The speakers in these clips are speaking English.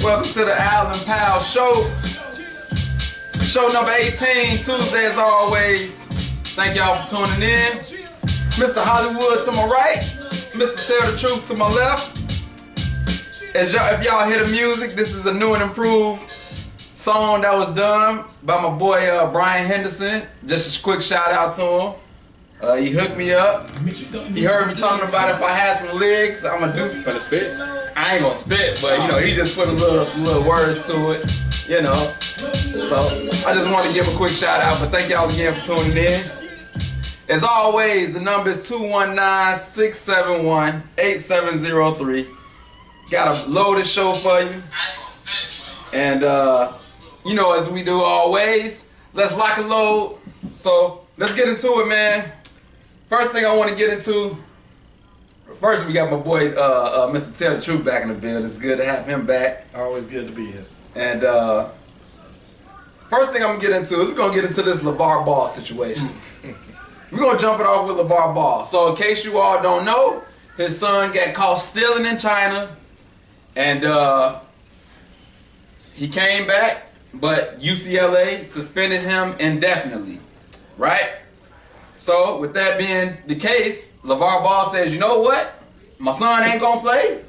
Welcome to the Allen Powell Show. Show number 18, Tuesday as always. Thank y'all for tuning in. Mr. Hollywood to my right, Mr. Tell the Truth to my left. If y'all hear the music, this is a new and improved song that was done by my boy Brian Henderson. Just a quick shout out to him. He hooked me up. He heard me talking about if I had some lyrics, I'm gonna do some. Gonna spit? I ain't gonna spit, but you know, he just put some little words to it, you know. So I just want to give a quick shout out, but thank y'all again for tuning in. As always, the number is 219-671-8703. Got a loaded show for you. And you know, as we do always, let's lock and load. So let's get into it, man. First thing I want to get into, first we got my boy Mr. Tell the Truth back in the building. It's good to have him back. Always good to be here. And first thing I'm gonna get into is we're gonna get into this LeVar Ball situation. We're gonna jump it off with LeVar Ball. So in case you all don't know, his son got caught stealing in China, and he came back, but UCLA suspended him indefinitely, right? So with that being the case, LeVar Ball says, you know what? My son ain't gonna play.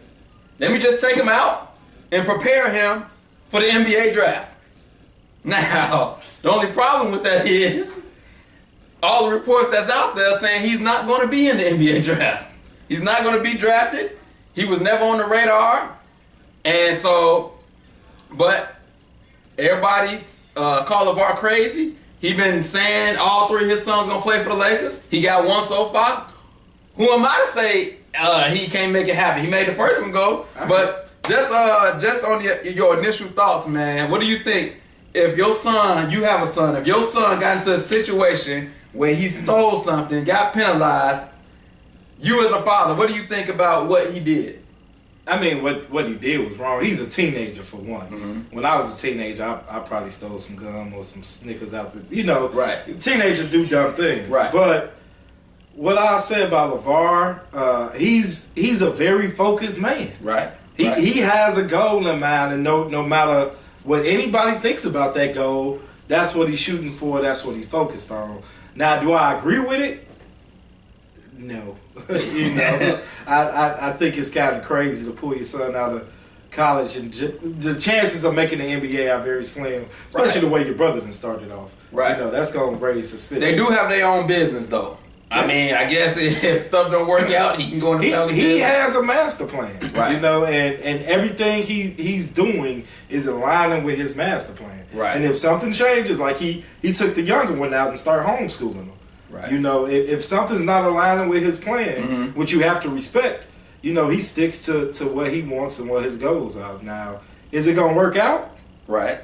Let me just take him out and prepare him for the NBA draft. Now, the only problem with that is all the reports that's out there saying he's not gonna be in the NBA draft. He's not gonna be drafted. He was never on the radar. And so, but everybody's call LeVar crazy. He been saying all three of his sons gonna play for the Lakers. He got one so far. Who am I to say he can't make it happen? He made the first one go. But just on your initial thoughts, man, what do you think if your son, you have a son, if your son got into a situation where he stole something, got penalized, you as a father, what do you think about what he did? I mean, what he did was wrong. He's a teenager, for one. Mm-hmm. When I was a teenager, I probably stole some gum or some Snickers out there. You know, Right. Teenagers do dumb things. Right. But what I say about LeVar, he's a very focused man. Right. He has a goal in mind, and no matter what anybody thinks about that goal, that's what he's shooting for. That's what he's focused on. Now, do I agree with it? No. You know, I think it's kind of crazy to pull your son out of college, and the chances of making the NBA are very slim, especially the way your brother done started off. Right. You know, that's going to raise suspicion. They do have their own business, though. I mean, I guess if stuff don't work out, he can go into family business. He has a master plan, Right. You know, and everything he's doing is aligning with his master plan. Right. And if something changes, like he took the younger one out and started homeschooling them. Right. You know, if something's not aligning with his plan, which you have to respect, you know, he sticks to what he wants and what his goals are. Now, is it gonna work out? Right.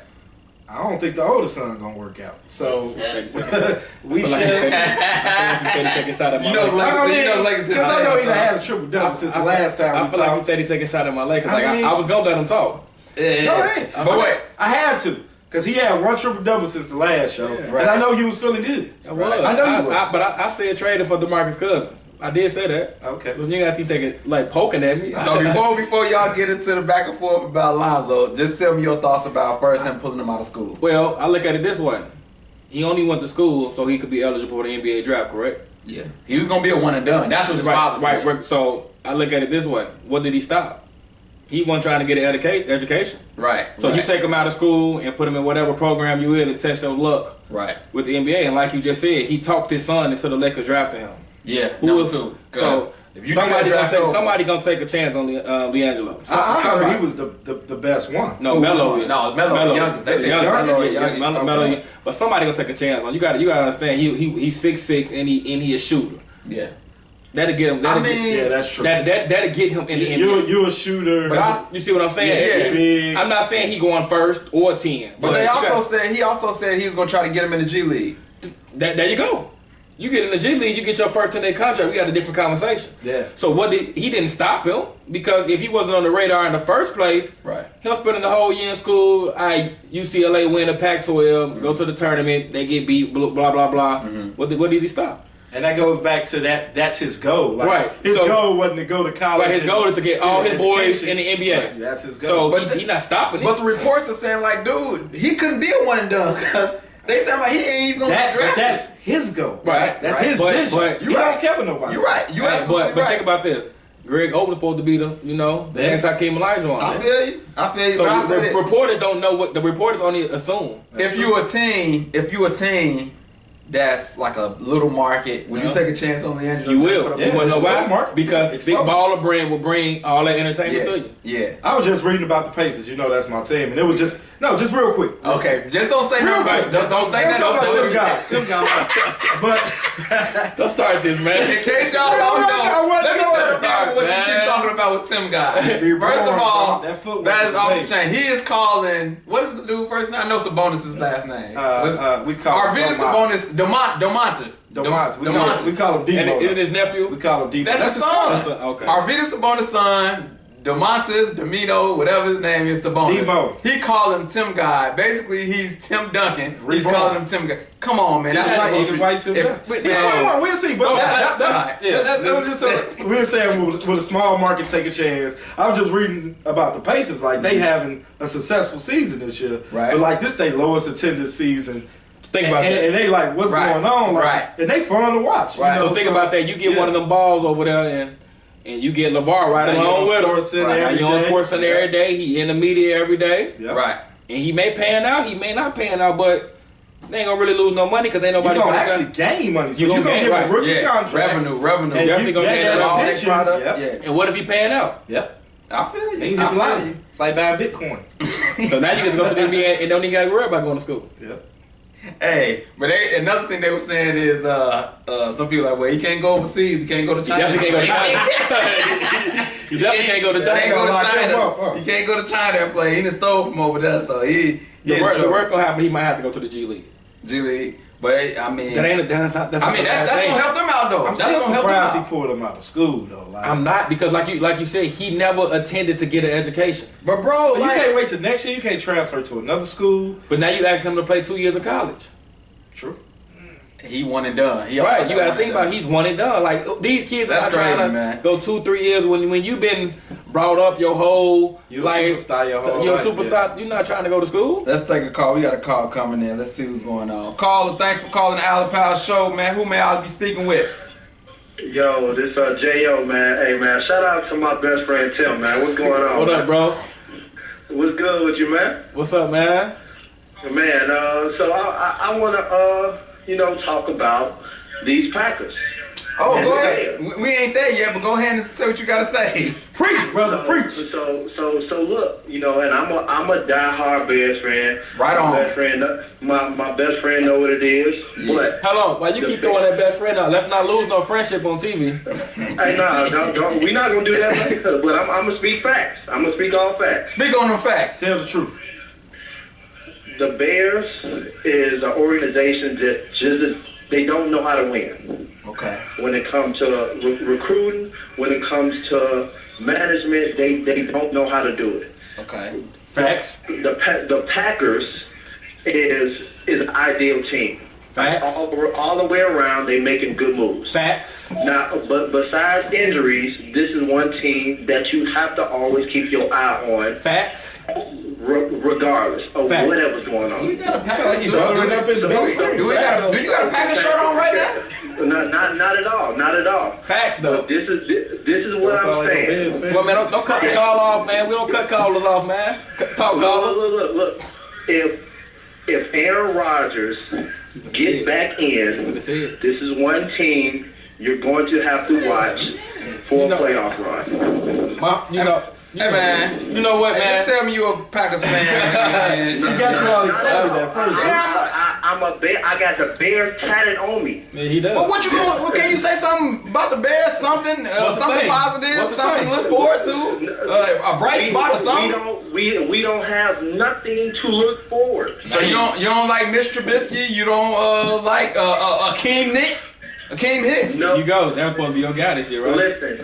I don't think the older son gonna work out. So we should. Take a shot at my You know, Lakers. Because I know he done had a triple double since the last time I we feel like he's talked. steady taking a shot at my Lakers. Like, I mean- I was gonna let him talk. Go ahead. But wait. I had to. Because he had one triple double since the last show. Right. And I know you was feeling good. I was. I know you were. But I said traded for DeMarcus Cousins. I did say that. Okay. But you guys keep taking like poking at me. So before y'all get into the back and forth about Lonzo, just tell me your thoughts about first him pulling him out of school. Well, I look at it this way. He only went to school so he could be eligible for the NBA draft, correct? Yeah. He was gonna be a one and done. That's what his father said. Right. So I look at it this way. What did he stop? He wasn't trying to get an education. Right. So you take him out of school and put him in whatever program you in and test your luck Right. with the NBA. And like you just said, he talked his son into the Lakers drafting him. Yeah. Who No, was- too. So if you somebody gonna take a chance on Leangelo. I heard he was the best one. No, Melo. No, Melo the youngest. They said youngest. Melo. But somebody gonna take a chance on. You got to understand. He's 6'6" and he a shooter. Yeah. That'll get him. Yeah, that's true. That'll get him in the NBA. You're a shooter. But You see what I'm saying? big. I'm not saying he going first or 10. But he also said he was gonna try to get him in the G League. There you go. You get in the G League, you get your first 10-day contract. We got a different conversation. Yeah. So he didn't stop him, because if he wasn't on the radar in the first place, Right. him spending the whole year in school, UCLA win the Pac-12, go to the tournament, they get beat, blah blah blah. What did he stop? And that goes back to that. That's his goal. Like, Right. His So- goal wasn't to go to college. But his goal is to get all his boys education. in the NBA. Right, that's his goal. So But he not stopping But it. the reports are saying like, dude, he couldn't be a one and done because they saying like he ain't even gonna get But drafted. that's his goal. Right. That's Right. his But- vision. but- You You're don't right. care about nobody. You're right. You Hey, absolutely but right. think about this. Greg Oden's supposed to be the Yeah. next Hakeem Olajuwon. I feel you. I feel you. So but I the said it. reporters don't know what the reporters only assume. If you a team that's like a little market, would you Yeah. take a chance on LeAndre? You will. Put up Yeah, You want to know it's a why? little market. Because It's Big public. Baller Brand will bring all that entertainment Yeah. to you. Yeah. I was just reading about the Pacers. You know that's my team, and it was just real quick. Okay. Just don't say nothing about it. Just don't say Let's nothing talk about about it. Tim Guy. Tim Guy. But Let's start this, In man. case y'all don't know, let me tell the people what you keep talking about with Tim Guy. First of all, That footwork that is is off the amazing. chain. He is calling. What is the dude first name? I know Sabonis' last name. we call Arvidas Sabonis, Domantas. Domantas. We call him And Debo. is it his nephew? We call him Debo. That's his son. That's a- okay. Arvidas Sabonis' son, Domantas, Domino, whatever his name is, Sabonis. Devo. He called him Tim Guy. Basically, he's Tim Duncan. He's Reborn. calling him Tim Guy. Come on, man. That's Yeah, like He can white Tim if- Guy. but- Yeah, hold on, we'll see. But Oh, that was just we were saying with a small market take a chance. I was just reading about the Pacers, like they having a successful season this year, Right. but like this they lowest attended season. Think about and, that. and they like what's Right. going on, like, Right. and they fun to watch. Right. You know, So think about that. You get one of them balls over there, and you get LeVar right Now you along on with him. Sports Center Right. Now every you on day. Sports Center every day. He in the media every day, Yep. Right. and he may pan out. He may not pan out, but they ain't gonna really lose no money because ain't You nobody gonna gonna actually gain money. So You you gonna gonna gain, give right. a rookie Yeah. contract. Revenue. And Definitely you gonna get gain that that all attention. product. Yep. Yeah. And what if he pan out? Yep. I feel you. Then you I get feel blind. you. It's like buying Bitcoin. So now you get to go to the NBA and don't even got to worry about going to school. Yep. Hey, but another thing they were saying is some people like, well, he can't go overseas. He can't go to He China. definitely can't go to China. He definitely can't go to He can't China. go to Lock him China. up, huh? He can't go to China and play. He done stole from over there, so he The in worst trouble. gonna happen. He might have to go to the G League. G League. But I mean, That ain't. That's not that's gonna help them out though. I'm That's still gonna help surprised he them out. pulled him out of school though. Like, I'm not because like you said, he never attended to get an education. But bro, you like, can't wait till next year. You can't transfer to another school. But now you ask him to play 2 years of college. True. he one and done. He Right, already you got to one think and about done. he's one and done. Like these kids That's are not trying crazy, to man. go 2-3 years when you've been brought up your whole You're like a superstar your whole you're a life, superstar. You're not trying to go to school. Let's take a call. We got a call coming in. Let's see what's going on. Caller, thanks for calling the Allen Powell Show, man. Who may I be speaking with? Yo, this J.O., man. Hey, man, shout out to my best friend, Tim, man. What's going on? What up, bro? What's good with you, man? What's up, man? Man, so I want to, talk about these Packers. Oh, And go the ahead. Bears. We ain't there yet, but go ahead and say what you got to say. Preach, brother, preach. So look, and I'm a diehard Bears fan. Right on. My best friend, my best friend know what it is. Yeah. But Hold on, why you keep throwing that best friend out? Let's not lose no friendship on TV. hey, don't, we're not gonna do that. But I'm gonna speak facts. I'm gonna speak all facts. Speak on them facts. Tell the truth. The Bears is an organization that they don't know how to win. Okay. When it comes to recruiting, when it comes to management, they don't know how to do it. Okay. Facts. The Packers is an ideal team. Facts. All the way around, they making good moves. Facts. Now, but besides injuries, this is one team that you have to always keep your eye on, Facts. regardless of Facts. whatever's going on. You got a pack. Sound like he buttering up his best friend. Do you got a Packer shirt on right now? Not at all. Not at all. Facts, though. This is what Sound I'm like a saying. Bears fan. Well, man, don't cut the call off, man. We don't cut callers off, man. Talk caller. Look. If Aaron Rodgers gets back in, Finna say it. this is one team you're going to have to watch for a playoff run. Hey, man. You know what, Hey, man? just tell me you a Packers fan. man. He got you all excited at first. I got the Bears tatted on me. Yeah, he does. Well, what you going? What, can you say something about the Bears? Something, What's the something thing? positive, What's the something to thing? look forward to, a bright spot or something. We don't have nothing to look forward. So you don't like Mitch Trubisky? You don't like Akeem Hicks? Akeem Hicks? No. You go. That was supposed to be your guy this year, right?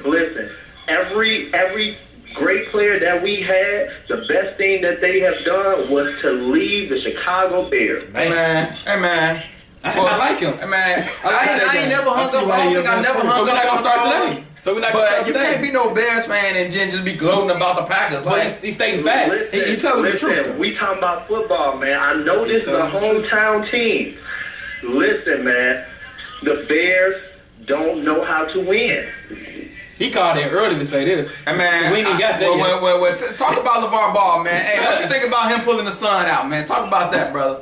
Listen. Every great player that we had, the best thing that they have done was to leave the Chicago Bears. Hey man. I I like him. Hey, man, I like that I ain't guy. never hung up. I don't think I never So hung we're up not gonna on start Dog. today. So we're not gonna start But you today. can't be no Bears fan and then just be gloating about the Packers. But Like, he's stating facts. Listen, He telling the listen, truth. Though. we talking about football, man. I know this is a telling the truth. hometown team. Listen, man, the Bears don't know how to win. He called in early to say this. hey, man, We ain't even got that yet. well, talk about LeVar Ball, man. Hey, what you think about him pulling the sun out, man? Talk about that, brother.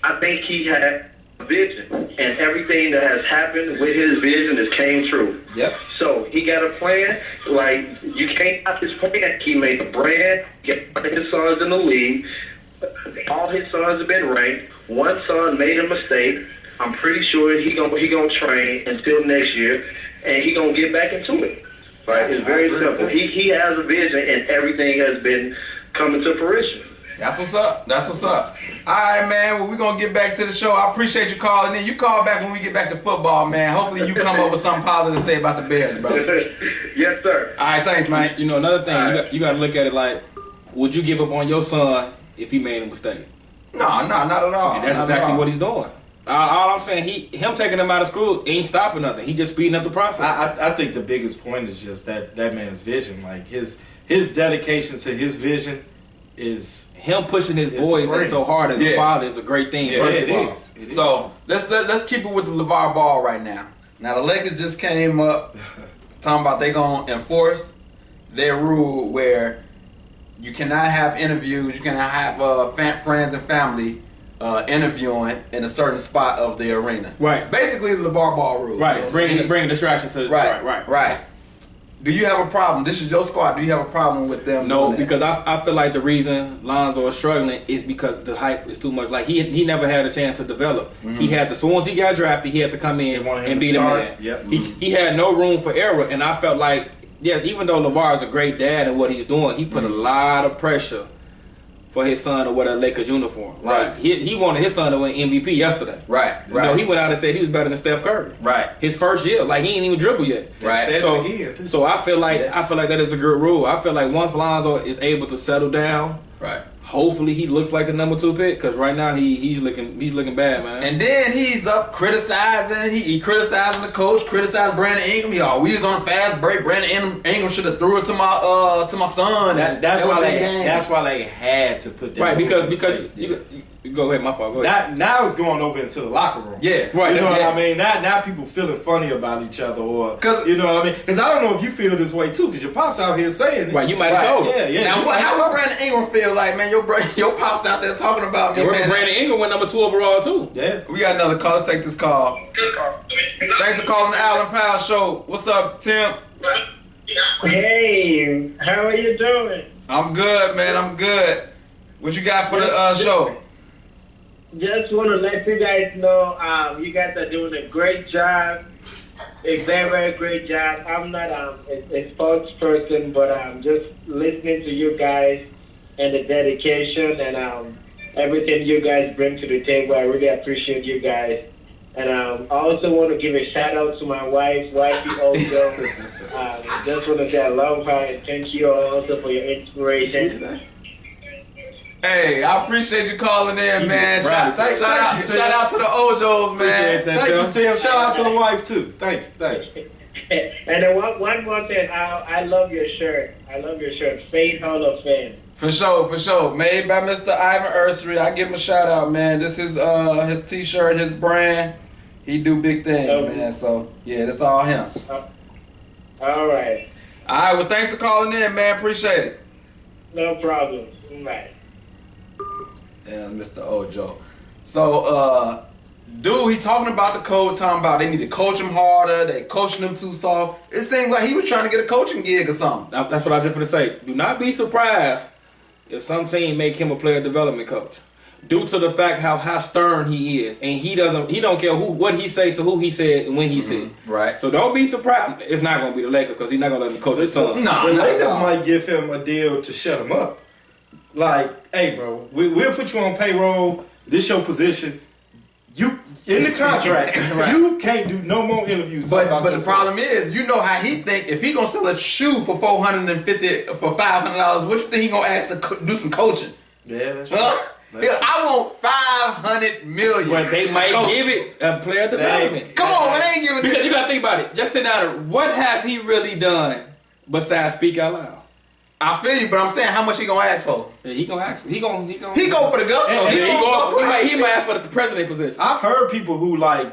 I think he had a vision, and everything that has happened with his vision has came true. Yep. So he got a plan. Like, you can't stop his plan. He made a brand, get his sons in the league. All his sons have been ranked. One son made a mistake. I'm pretty sure he gonna train until next year, and he gonna get back into it. Right? It's very simple. He has a vision, and everything has been coming to fruition. That's what's up. That's what's up. All right, man. Well, we're going to get back to the show. I appreciate you calling in. You call back when we get back to football, man. Hopefully you come up with something positive to say about the Bears, brother. Yes, sir. All right, thanks, man. You know, another thing, Alright. you got to look at it like, would you give up on your son if he made a mistake? No, not at all. And that's Not at exactly all. what he's doing. All I'm saying, him taking him out of school ain't stopping nothing. He just speeding up the process. I think the biggest point is just that man's vision. Like his dedication to his vision is Him pushing his It's boys great. so hard as a Yeah. father is a great thing. yeah, first it of all. is. It is. So let's keep it with the LeVar Ball right now. Now the Lakers just came up talking about they gonna enforce their rule where you cannot have interviews, you cannot have friends and family interviewing in a certain spot of the arena. Right. Basically the LeVar Ball rule. Right, You know what I'm saying? bring distraction to Right. Do you have a problem? This is your squad. Do you have a problem with them? No, doing that? because I feel like the reason Lonzo is struggling is because the hype is too much. Like he never had a chance to develop. He had to, as soon as he got drafted, he had to come in They wanted him and to be the start. man. Yep. He had no room for error, and I felt like, yeah, even though LeVar is a great dad and what he's doing, he put a lot of pressure for his son to wear a Lakers uniform. Right. Like, he wanted his son to win MVP yesterday. Right. You know, he went out and said he was better than Steph Curry. Right. His first year, like he ain't even dribble yet. Right. Said So, it again, too. so I feel like that is a good rule. I feel like once Lonzo is able to settle down, Right. hopefully he looks like the number 2 pick. Because right now he's looking bad, man. And then he's up criticizing. He criticizing the coach, criticizing Brandon Ingram. We was on fast break. Brandon Ingram should have threw it to my son. That's That why was they. that game. That's why they had to put that. right, rule in because place. you go ahead, my fault. Go ahead. Now it's going over into the locker room. Yeah. Right. You know what yeah. I mean? Now people feeling funny about each other, or 'Cause- you know what I mean? Because I don't know if you feel this way too. Because your pops out here saying it. Right, you might have Right, told him. Yeah, yeah. Now, you might how have would Brandon Ingram feel like, man? Your pops out there talking about me, Remember man. Brandon Ingram went number 2 overall too. Yeah. We got another call. Let's take this call. Thanks for calling the Allen Powell Show. What's up, Tim? Hey, how are you doing? I'm good, man. I'm good. What you got for the show? Just want to let you guys know, you guys are doing a great job, a very, very great job. I'm not a sports person, but I'm just listening to you guys and the dedication and everything you guys bring to the table. I really appreciate you guys. And I also want to give a shout out to my wife, Wifey Ojo. Just want to say I love her and thank you also for your inspiration. Hey, I appreciate you calling in, man. Right. Shout out to the Ojos, man. Appreciate that. Thank you, Tim. Shout out to the wife too. Thank you. And then one more thing, I love your shirt. I love your shirt. Fade Hall of Fame. For sure. Made by Mr. Ivan Ursery. I give him a shout out, man. This is his t-shirt, his brand. He do big things, man. So yeah, that's all him. All right. All right, well, thanks for calling in, man. Appreciate it. No problem. Bye. Yeah, Mr. Ojo. So, dude, he talking about the coach, talking about they need to coach him harder, they coaching him too soft. It seemed like he was trying to get a coaching gig or something. That's what I was just going to say. Do not be surprised if some team make him a player development coach, due to the fact how stern he is, and he don't care what he say to who he said and when he said. Right. So don't be surprised. It's not going to be the Lakers because he's not going to let him coach his son. No, The not at Lakers all. might give him a deal to shut him up. Like, hey, bro, we'll put you on payroll. This your position. You in the contract. Right. You can't do no more interviews. But about the yourself. problem is, you know how he think. If he gonna sell a shoe for $450 for $500, what you think he gonna ask to do some coaching? Yeah, that's Huh? right. Yeah, I want 500 million. But they might Coach. give it a player development. Come on, man, they ain't giving Because this. you gotta think about it. Just sit down and what has he really done besides speak out loud? I feel you, but I'm saying how much he gonna ask for? Yeah, he gonna ask. He gonna. He go for the gusto. And He don't go he might ask for the president position. I've heard people who like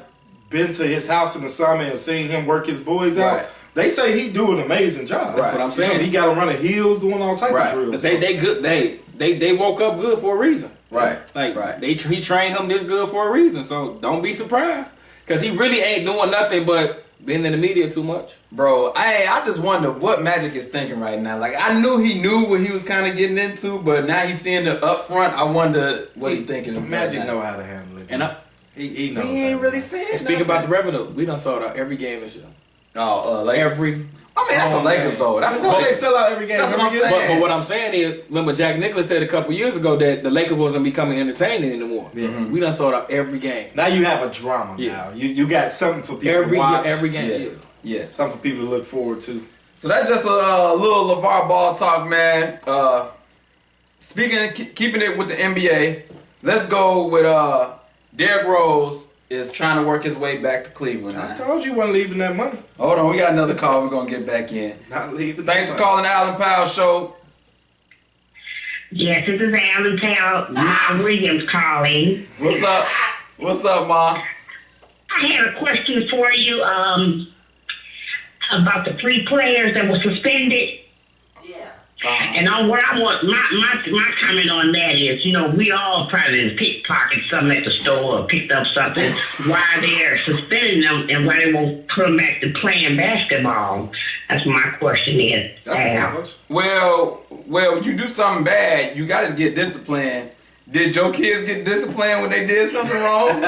been to his house in the summer and seen him work his boys out. Right. They say he do an amazing job. That's what I'm saying. He got them running heels, doing all type Right. of drills. But they good. They woke up good for a reason. Right. Like Right. he trained him this good for a reason. So don't be surprised because he really ain't doing nothing but being in the media too much. Bro, I just wonder what Magic is thinking right now. Like, I knew he knew what he was kind of getting into, but now he's seeing the upfront. I wonder what he's thinking. Of Magic right now. know how to handle it. And he knows. He ain't really saying speak about the revenue. We done sold out every game this year. Lakers. Every. I mean, that's the Lakers man. though. That's Don't the they Lakers. sell out every game? That's what I'm every year? saying. But what I'm saying is, remember Jack Nicklaus said a couple years ago that the Lakers wasn't becoming entertaining anymore. Yeah. We done sold out every game. Now you have a drama. Yeah. Now you got something for people to Every watch. every game. Yeah. Yeah. Yes. Something for people to look forward to. So that's just a little LeVar Ball talk, man. Keeping it with the NBA, let's go with Derrick Rose is trying to work his way back to Cleveland. I Now. told you wasn't leaving that money. Hold on, we got another call. We're gonna get back in. Not leaving. Thanks that for money. calling the Alan Powell Show. Yes, this is Alan Powell Williams calling. What's up? What's up, Ma? I had a question for you about the 3 players that were suspended. And on what I want, my comment on that is, we all probably pickpocketed something at the store or picked up something. Why they're suspending them and why they won't put them back to playing basketball? That's my question is. That's a good question. Well, you do something bad, you got to get disciplined. Did your kids get disciplined when they did something wrong?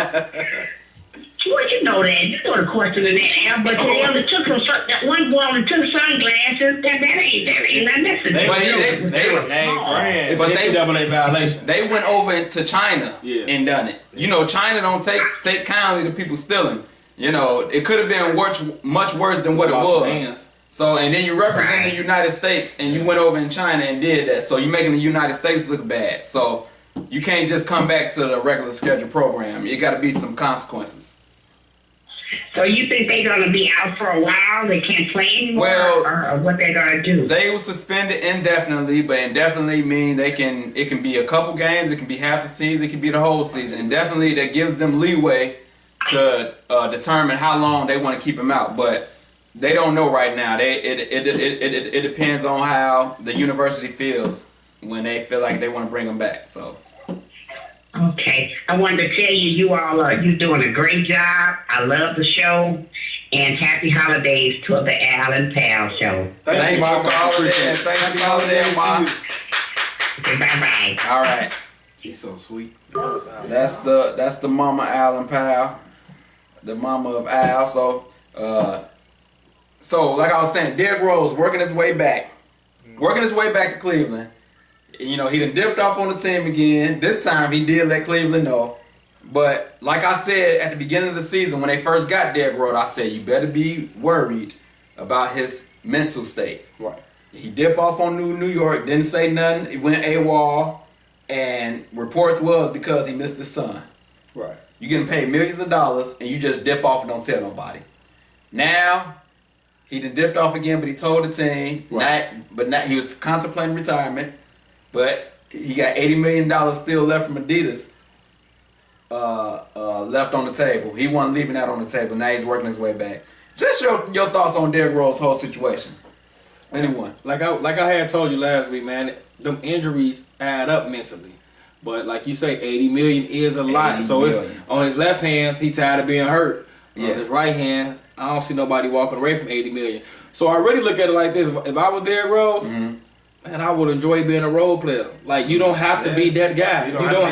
Well, you know that. You know the question in that, Al. But they only took that one boy only took sunglasses. That ain't nothing. That's a But They were name brands. It's But an they- NCAA violation. They went over to China Yeah. and done it. China don't take kindly to people stealing. It could have been much worse than what it Lost was. hands. So, and then you represent the United States and you went over in China and did that. So you're making the United States look bad. So you can't just come back to the regular schedule program. You got to be some consequences. So you think they're going to be out for a while? They can't play anymore? Well, or what they're going to do? They were suspended indefinitely, but indefinitely mean it can be a couple games, it can be half the season, it can be the whole season. Indefinitely, that gives them leeway to determine how long they want to keep him out. But they don't know right now. It depends on how the university feels when they feel like they want to bring him back. So. Okay. I wanted to tell you, you're doing a great job. I love the show. And happy holidays to the Alan Powell Show. Thanks for Mama. calling in. Appreciate it. Thanks for Happy calling in, holidays Ma. to you. Okay, bye-bye. All right. She's so sweet. That's the mama Alan Powell, the mama of Al. So like I was saying, Derrick Rose working his way back to Cleveland. He done dipped off on the team again. This time he did let Cleveland know. But like I said at the beginning of the season when they first got Derrick Rose, I said you better be worried about his mental state. Right. He dipped off on New York, didn't say nothing. He went AWOL, and reports was because he missed his son. Right. You getting paid millions of dollars, and you just dip off and don't tell nobody. Now, he done dipped off again, but he told the team. Right. Not he was contemplating retirement, but he got $80 million still left from Adidas. Left on the table. He wasn't leaving that on the table. Now he's working his way back. Just your thoughts on Derrick Rose's whole situation. Anyone? Like I had told you last week, man, them injuries add up mentally. But like you say, 80 million is a lot. 80 So it's million. on his left hand, he tired of being hurt. Yeah. On his right hand, I don't see nobody walking away from 80 million. So I really look at it like this: if I was Derrick Rose, man, I would enjoy being a role player. Like you don't have to be that guy. You don't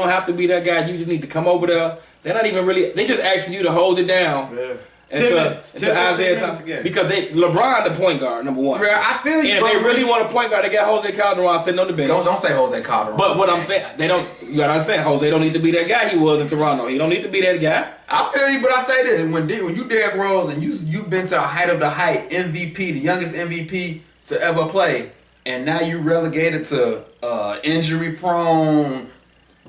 have to be that guy. You just need to come over there. They're not even really. They just asking you to hold it down. Yeah. Until Isaiah Thomas, again. because LeBron the point guard number one. Yeah, I feel you. And if they really want a point guard, they got Jose Calderon sitting on the bench. don't say Jose Calderon. But what I'm saying, they don't. You gotta understand, Jose don't need to be that guy he was in Toronto. He don't need to be that guy. I feel you, but I say this: when you Derrick Rose and you've been to the height of the height, MVP, the youngest MVP to ever play, and now you relegated to injury prone,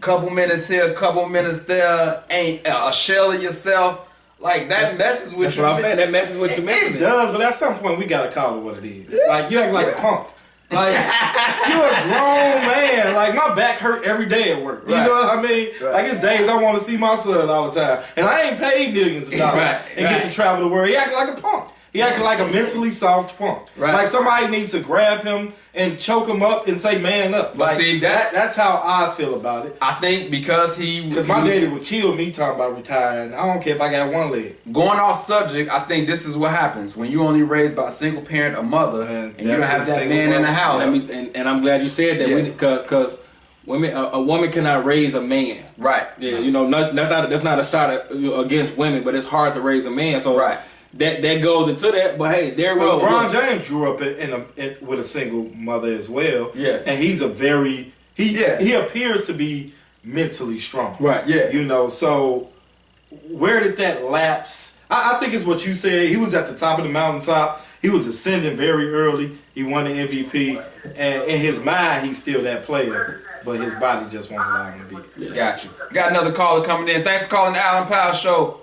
couple minutes here, couple minutes there, ain't a shell of yourself. Like that messes with That's you. what I'm saying. That messes with your It mentally. does, but at some point we gotta call it what it is. Like you act like a punk. Like you're a grown man. Like my back hurt every day at work. You Right. know what I mean? Right. Like it's days I want to see my son all the time, and I ain't paid millions of dollars Right, and get right. to travel the world. He acting like a punk. He acting like a mentally soft punk. Right. Like somebody needs to grab him and choke him up and say, "Man up." But Like see, that's- that's how I feel about it. I think because he Because my daddy would kill me talking about retiring. I don't care if I got one leg. going off subject, I think this is what happens when you only raised by a single parent or mother, Man, and you don't have that single man in the mother. house. And I'm glad you said that Yeah. because women, a woman cannot raise a man. Right. Yeah, you know, that's not a shot against women, but it's hard to raise a man. So Right. that goes into that. But hey, there Well, goes. LeBron James grew up with a single mother as well. Yeah. And he's a very Yeah. he appears to be mentally strong. Right. Yeah. You know, so where did that lapse? I think it's what you said. He was at the top of the mountaintop. He was ascending very early. He won the MVP. And in his mind, he's still that player. But his body just won't allow him to be. Got you. Got another caller coming in. Thanks for calling the Alan Powell Show.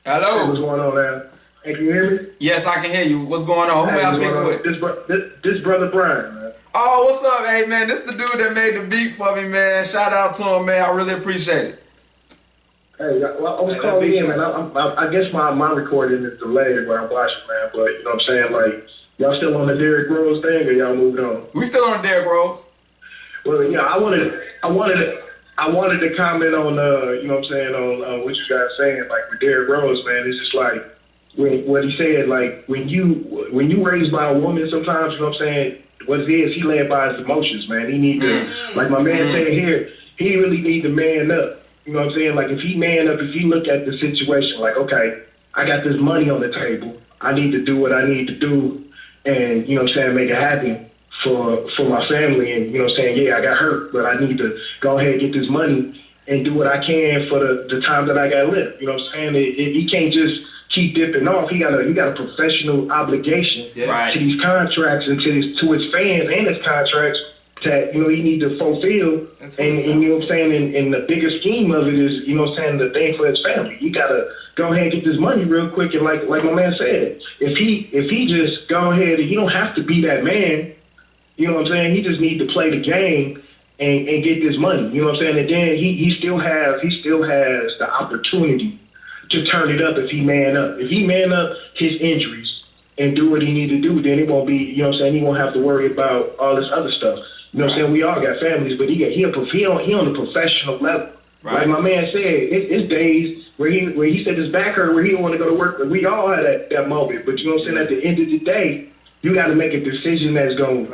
Hey, what's Hello. going on, man? Hey, can you hear me? Yes, I can hear you. What's going on? Who am I Hey, what's speaking going with? on? This brother Brian, man. Oh, what's up, hey man? This the dude that made the beat for me, man. Shout out to him, man. I really appreciate it. Hey, well, I was Hey, calling that big in, man. nice. I guess my recording is delayed when I'm watching, man. But you know what I'm saying? Like, y'all still on the Derrick Rose thing, or y'all moved on? We still on Derrick Rose. Well, yeah, I wanted to comment on, you know what I'm saying, on what you guys saying, like with Derrick Rose, man. It's just like what he said, like when you raised by a woman, sometimes you know what I'm saying. What it is, he led by his emotions, man. He need to, like my man said here, he really need to man up. You know what I'm saying? Like if he man up, if he look at the situation, like okay, I got this money on the table, I need to do what I need to do, and you know what I'm saying, make it happen for my family, and you know what I'm saying, yeah, I got hurt, but I need to go ahead and get this money and do what I can for the time that I got left. You know what I'm saying? He can't just keep dipping off. He got a professional obligation Right. to these contracts and to his fans and his contracts that you know he need to fulfill. That's And what's you know what I'm saying? And the bigger scheme of it is, you know what I'm saying, the thing for his family. You gotta go ahead and get this money real quick, and like my man said, if he just go ahead, and he don't have to be that man. You know what I'm saying? He just need to play the game and get this money. You know what I'm saying? And then he still has the opportunity to turn it up if he man up. If he man up his injuries and do what he need to do, then it won't be, you know what I'm saying, he won't have to worry about all this other stuff. You know what I'm saying? We all got families, but he on the professional level. Right. Like my man said, it's days where he said his back hurt, where he don't want to go to work. But we all had that moment. But you know what I'm saying? At the end of the day, you got to make a decision that's gonna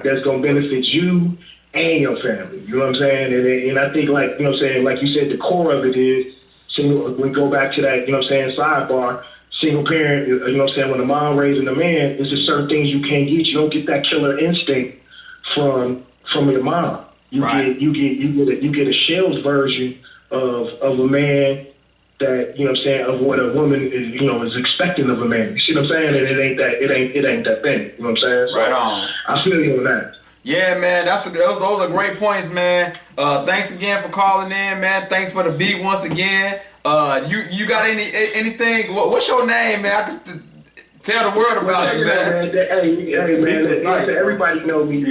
benefit you and your family. You know what I'm saying? And I think, like, you know what I'm saying, like you said, the core of it is, we go back to that, you know what I'm saying, sidebar, single parent, you know what I'm saying, when a mom raising a man, there's just certain things you can't get. You don't get that killer instinct from your mom. Right. You get a shell's version of a man that, you know what I'm saying, of what a woman is, you know, is expecting of a man. You see what I'm saying? And it ain't that thing. You know what I'm saying? So Right on. I feel you on that. Yeah, man, those are great points, man. Thanks again for calling in, man. Thanks for the beat once again. You got anything? What's your name, man? I can tell the world about you, man. Hey, man. was nice, bro. Everybody know me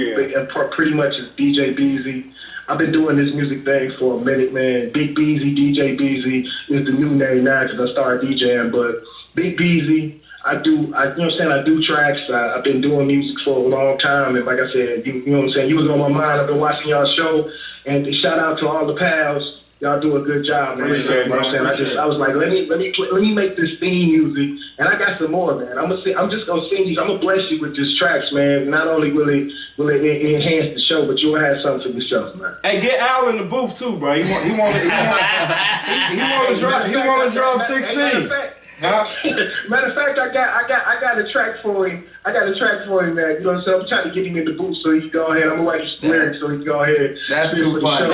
pretty much as DJ Beezy. I've been doing this music thing for a minute, man. Big Beezy, DJ Beezy is the new name now because I started DJing. But Big Beezy, you know what I'm saying, I do tracks. I've been doing music for a long time, and like I said, you know what I'm saying, you was on my mind. I've been watching y'all show, and shout out to all the pals. Y'all do a good job, man. Appreciate it, You know what I'm bro. saying? I was like, let me make this theme music, and I got some more, man. I'm just gonna sing you. I'm gonna bless you with these tracks, man. Not only will it enhance the show, but you'll have something for yourself, man. Hey, get Al in the booth too, bro. He want to drop 16. Huh? Matter of fact, I got a track for him I got a track for him, man. You know what I'm saying? I'm trying to get him in the booth so he can go ahead. I'm gonna write his lyrics so he can go ahead. That's too funny.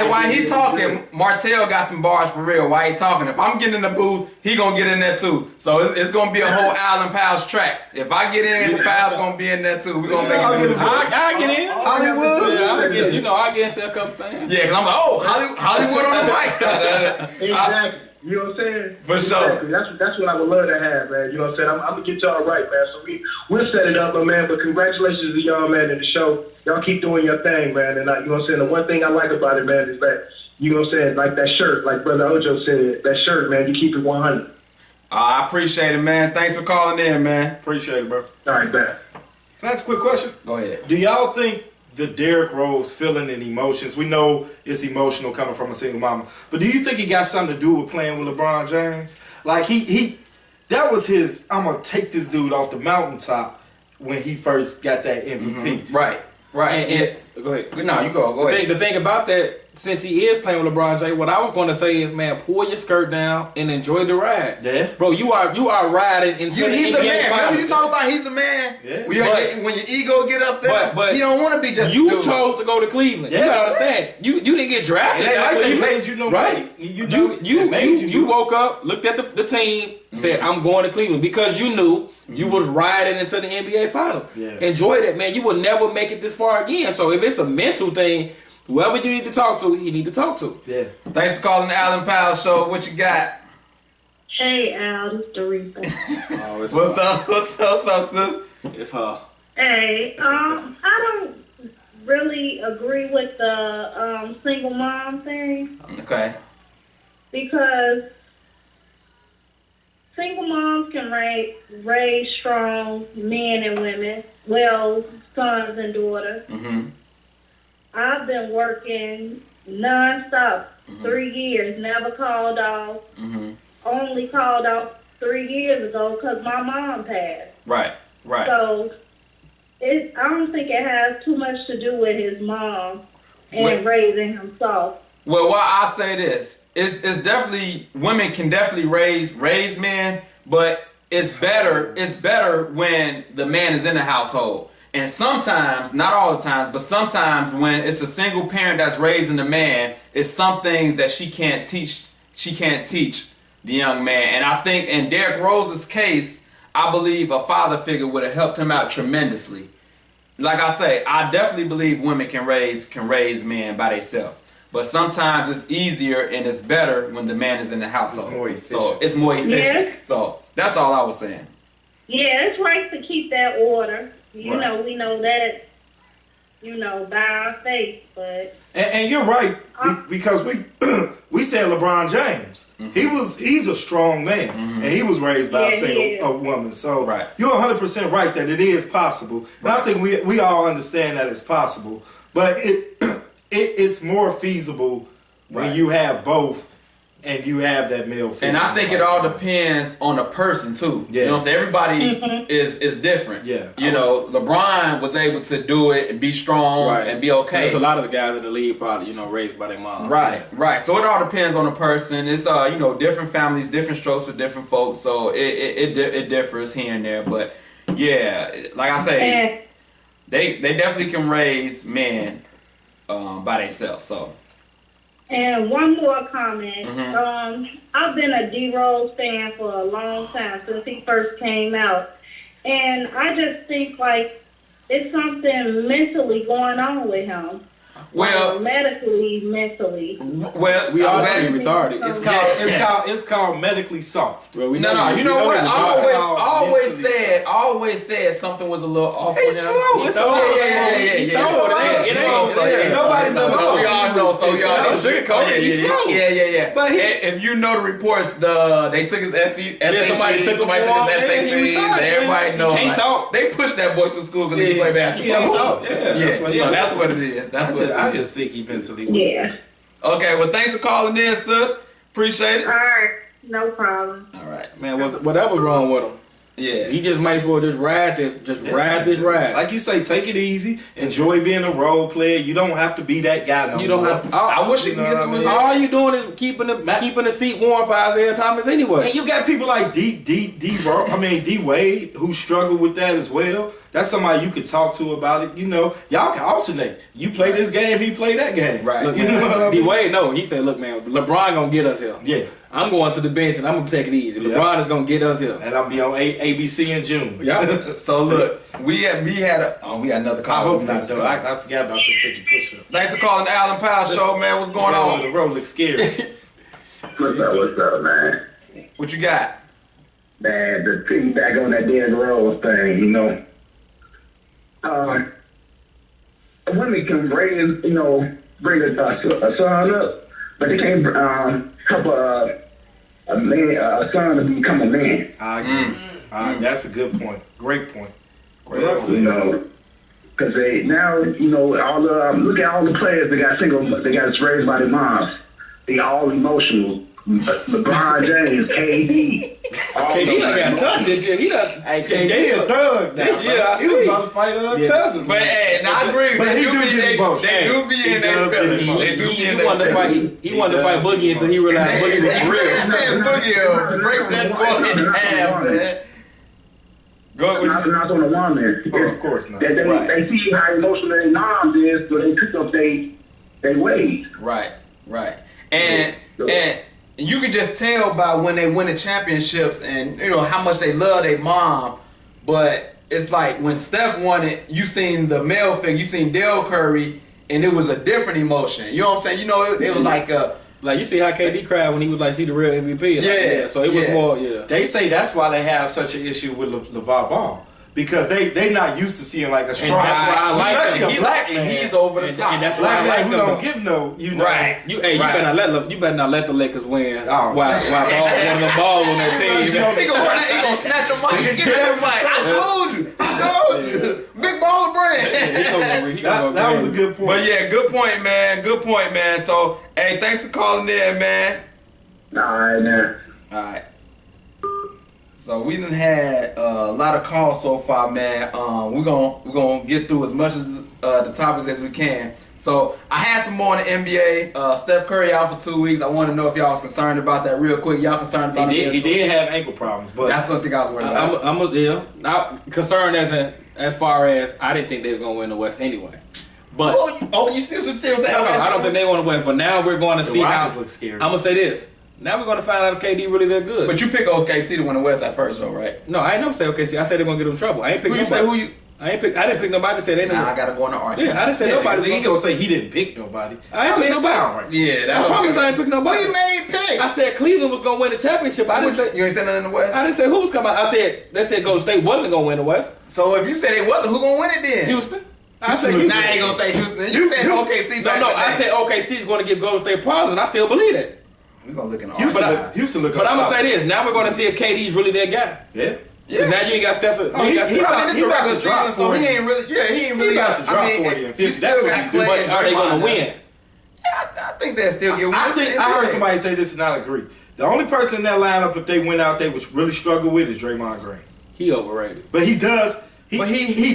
Why he talking? Martell got some bars for real. Why he talking? If I'm getting in the booth, he gonna get in there too. So it's gonna be a whole Allen Powell's track. If I get in, the Powell's gonna be in there too. We gonna make it. I get in. Hollywood. Yeah, I get. You know, I get in a couple things. Yeah, cause I'm like, oh, Hollywood on the mic. Exactly. You know what I'm saying? For sure. That's what I would love to have, man. You know what I'm saying? I'm gonna get y'all right, man. So we'll set it up, man. But congratulations to y'all, man, in the show. Y'all keep doing your thing, man. And you know what I'm saying? The one thing I like about it, man, is that, you know what I'm saying, like that shirt, like Brother Ojo said, that shirt, man, you keep it 100. I appreciate it, man. Thanks for calling in, man. Appreciate it, bro. All right, man. Can I ask a quick question? Go ahead. Do y'all think the Derrick Rose feeling and emotions, we know it's emotional coming from a single mama, but do you think it got something to do with playing with LeBron James? Like he that was his, I'm gonna take this dude off the mountaintop when he first got that MVP. Right. And go ahead. No, you go ahead. The thing about that, since he is playing with LeBron James, what I was going to say is, man, pull your skirt down and enjoy the ride. Yeah. Bro, you are riding into the He's NBA a man. Finals. Remember you talking about he's a man? Yeah. When your ego get up there, But he don't want to be just you a dude. chose to go to Cleveland. Yeah. You gotta understand. You didn't get drafted. It ain't at like they Cleveland. made you no Right. money. You know, You woke up, looked at the team, said, I'm going to Cleveland, because you knew you was riding into the NBA Finals. Yeah. Enjoy that, man. You will never make it this far again. So if it's a mental thing, whoever you need to talk to, he need to talk to. Yeah. Thanks for calling the Allen Powell Show. What you got? Hey, Al, this is Doretha. Oh, it's What's her. up? What's up, sis? It's her. Hey, I don't really agree with the single mom thing, Okay. because single moms can raise strong men and women, well, sons and daughters. Mm-hmm. I've been working nonstop 3 years, never called off. Mm-hmm. Only called off 3 years ago because my mom passed. Right. So I don't think it has too much to do with his mom and raising himself. Well, why I say this, it's definitely, women can definitely raise men, but it's better when the man is in the household. And sometimes, not all the times, but sometimes when it's a single parent that's raising the man, it's some things that she can't teach the young man. And I think in Derrick Rose's case, I believe a father figure would have helped him out tremendously. Like I say, I definitely believe women can raise men by themselves. But sometimes it's easier and it's better when the man is in the household. It's more efficient. So it's more efficient. Yes. So that's all I was saying. Yeah, it's right to keep that order. You Right. know, we know that, by our faith, but And you're right, because we said LeBron James. He's a strong man, and he was raised by a woman. So Right. you're 100% right that it is possible. And I think we all understand that it's possible. But it's more feasible when Right. you have both and you have that male figure. And I think it all depends on the person too. Yeah. You know what I'm saying? Everybody is different. Yeah. You know, LeBron was able to do it and be strong and be okay. There's a lot of the guys in the league probably, raised by their mom. Right. So it all depends on the person. It's different families, different strokes for different folks. So it differs here and there. But yeah, like I say, they definitely can raise men by themselves. So. And one more comment. I've been a D-Rose fan for a long time, since he first came out. And I just think, it's something mentally going on with him. Well, medically, mentally. Well, We all know you're retarded. It's called medically soft. Well, we No, you know what? I mentally always said something was a little off with him. It's slow. It's a little slow. Nobody's So we all know. Sugarcoat. Yeah. But if you know the reports, they took his SATs, somebody took him somebody off, took his and he SATs, retired, and everybody man. knows. He can't talk. They pushed that boy through school because he played basketball. Yeah. So that's what it is. That's what it is. I just think he mentally weak. Yeah. Okay, well, thanks for calling in, sis. Appreciate it. All right. No problem. All right. Man, whatever's wrong with him. Yeah. He just might as well just ride this ride. Like you say, take it easy. Enjoy being a role player. You don't have to be that guy no You don't more. have to. I wish he You could know get what I through his mean? All you doing is keeping the seat warm for Isaiah Thomas anyway. And you got people like D Wade who struggle with that as well. That's somebody you could talk to about it. You know, y'all can alternate. You play this game, he play that game. Right. Look, You know what I man, D mean? Wade, no, he said, look, man, LeBron gonna get us here. Yeah. I'm going to the bench and I'm gonna take it easy. LeBron is gonna get us here. And I'll be on ABC in June. Yeah. So look, we got another call. I hope not, though. I forgot about the 50 push-up. Thanks for calling the Allen Powell Show, man. What's going on? The road looks scary. What's up, man? What you got? Man, the feedback on that Derrick Rose thing, you know. Women can bring a son up, but they can't help a son to become a man. I agree. That's a good point. Great point. Well You said. know, because they now, all the look at all the players they got raised by their moms. They all emotional. LeBron James, KD. KD done got tough this year. He done. Hey, KD a thug now. This year, I he was see. about to fight cousins. But hey, now I agree. But They he do do be get emotional. they do be in does that get feeling. emotional. They do be in He wanted to that fight. feeling. He wanted to fight Boogie until he realized Boogie was real. Man, Boogie, break that boy in half, man. Go Not on the woman. Oh, of course not. They see how emotional their moms is, so they pick up they ways. Right. And you can just tell by when they win the championships and how much they love their mom. But it's like when Steph won it, you seen the male figure, you seen Dale Curry, and it was a different emotion. You know what I'm saying? It was like Like you see how KD cried when he was like, "See the real MVP." Like, Yeah, So it was yeah. more. Yeah. They say that's why they have such an issue with LeVar Ball. Because they not used to seeing like a strong, that's why I like especially him. a black man. he's over the And- top. and that's Black why I man like who him, don't though. give no, Right. You Right. better not let the Lakers win. Oh. While all one of the balls on that team. He gonna snatch a mic. Give me that mic. I told you. Big baller brand. That was a good point. But yeah, good point, man. So, hey, thanks for calling in, man. All right, man. All right. So we done had a lot of calls so far, man. We're gonna get through as much as the topics as we can. So I had some more in the NBA. Steph Curry out for 2 weeks. I want to know if y'all was concerned about that real quick. Y'all concerned about he it? did have ankle problems, but That's something I was worried about. I'm concerned as far as I didn't think they was gonna win the West anyway. But You still say okay? I don't think they want to win. But now we're going to the see how. Rockets look scary. I'm gonna say this. Now we're gonna find out if KD really that good. But you pick OKC to win the West at first, though, right? No, I ain't never say OKC. I said they're gonna get in trouble. I ain't pick Who you nobody. say? Who you? I didn't pick nobody to say they. Nah, I gotta go on the argument. Yeah, I didn't say nobody. He gonna say he didn't pick nobody. I ain't pick it nobody. sound right. Yeah, I promise I ain't pick nobody. We made picks. I said Cleveland was gonna win the championship. I didn't say. You ain't saying nothing in the West. I didn't say who was coming. I said they said Golden State wasn't gonna win the West. So if you said it wasn't, who gonna win it then? Houston. I said Houston. Nah, I ain't gonna say Houston. You said OKC back. No, in the I day. said OKC is going to give Golden State problems, and I still believe it. We gonna look in the Houston archives. look. But I'm gonna say this: now we're going to see if KD's really that guy. Yeah. Because now you ain't got Steph. he I mean, it's the about regular to drop season, so 40. he ain't really. Yeah, he ain't really He about got to drop 40 and you 50. still That's what got he do. Clay But and are they going Draymond to win? now. I think they still get wins. I heard somebody say this and I agree. The only person in that lineup, if they went out there, which really struggle with, is Draymond Green. He overrated. But he does. He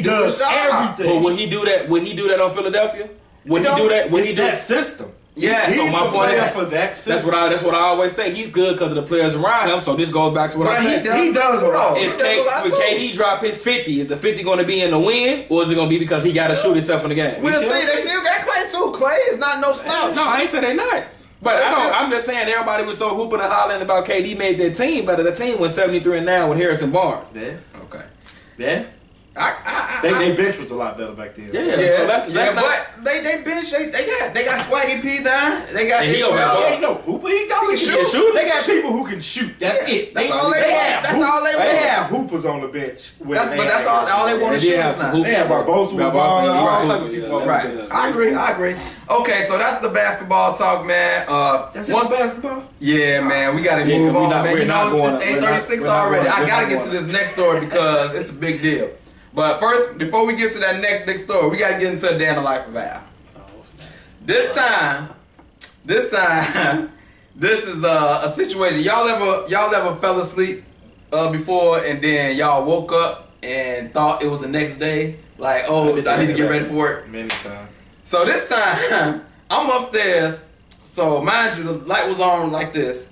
does do the job. everything. But would he do that? Would he do that on Philadelphia? Would he do that? Would he It's do that that? system. Yeah, he's so the my point player is- for that system. That's what I always say. He's good because of the players around him. So this goes back to what I said. He does a lot. He Is does a lot when too. KD drop his 50, is the 50 going to be in the win, or is it going to be because he got to shoot himself in the game? We'll see. They still got Clay too. Clay is not no slouch. No, I ain't saying they not. But So I don't. still- I'm just saying everybody was so hooping and hollering about KD made their team, but the team went 73-9 with Harrison Barnes. Yeah. Okay. Yeah. They bench was a lot better back then. Yeah, Yeah, so that's yeah, not, but they bench. They got Swaggy P now. They got And he Israel. over there. Ain't no hooper. He got He to can shoot. shoot. They got people who can shoot. That's Yeah, it. that's all they want. have That's all they They want. have hoopers on the bench. That's all they want to They shoot did have is some now. hoop- They had Barbosa was Barbosa, balling. yeah, All right. type of Yeah, people. that- Right. I agree. Okay, so that's the basketball talk, man. That's once it. Basketball. Yeah, man, we gotta Yeah, move 'cause on, not- man. we're You not know, going- it's we're not- 8:36 we're not already. going- I we're gotta not get to going. this next story because it's a big deal. But first, before we get to that next big story, we gotta get into a day in the life of Al. This time, this is a situation. Y'all ever fell asleep before, and then y'all woke up and thought it was the next day? Like, oh, I need to get ready for work. Many times. So this time, I'm upstairs. So mind you, the light was on like this.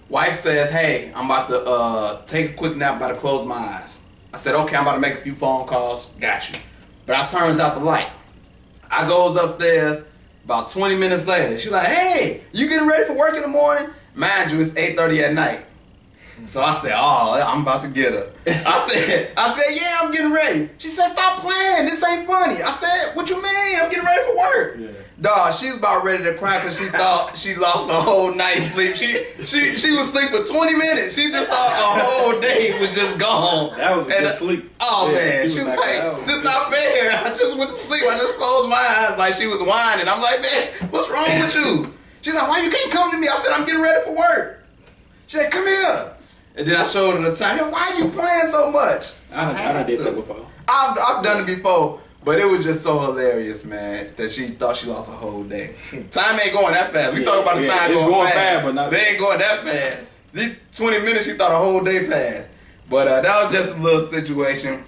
Wife says, hey, I'm about to take a quick nap, about to close my eyes. I said, okay, I'm about to make a few phone calls. Got you. But I turns out the light. I goes upstairs about 20 minutes later. She's like, hey, you getting ready for work in the morning? Mind you, it's 8:30 at night. So I said, oh, I'm about to get her. I said, yeah, I'm getting ready. She said, stop playing. This ain't funny. I said, what you mean? I'm getting ready for work. Yeah. Dog, she was about ready to cry because she thought she lost a whole night's sleep. She was asleep for 20 minutes. She just thought a whole day was just gone. That was a good sleep. Oh, yeah, man. She was like, this not fair. I just went to sleep. I just closed my eyes like she was whining. I'm like, man, what's wrong with you? She's like, why you can't come to me? I said, I'm getting ready for work. She said, come here. And then I showed her the time. Yo, why are you playing so much? I did that before. I've done it before. But it was just so hilarious, man, that she thought she lost a whole day. Time ain't going that fast. We talk about the time going fast, but not they ain't going that fast. These 20 minutes, she thought a whole day passed. But that was just a little situation.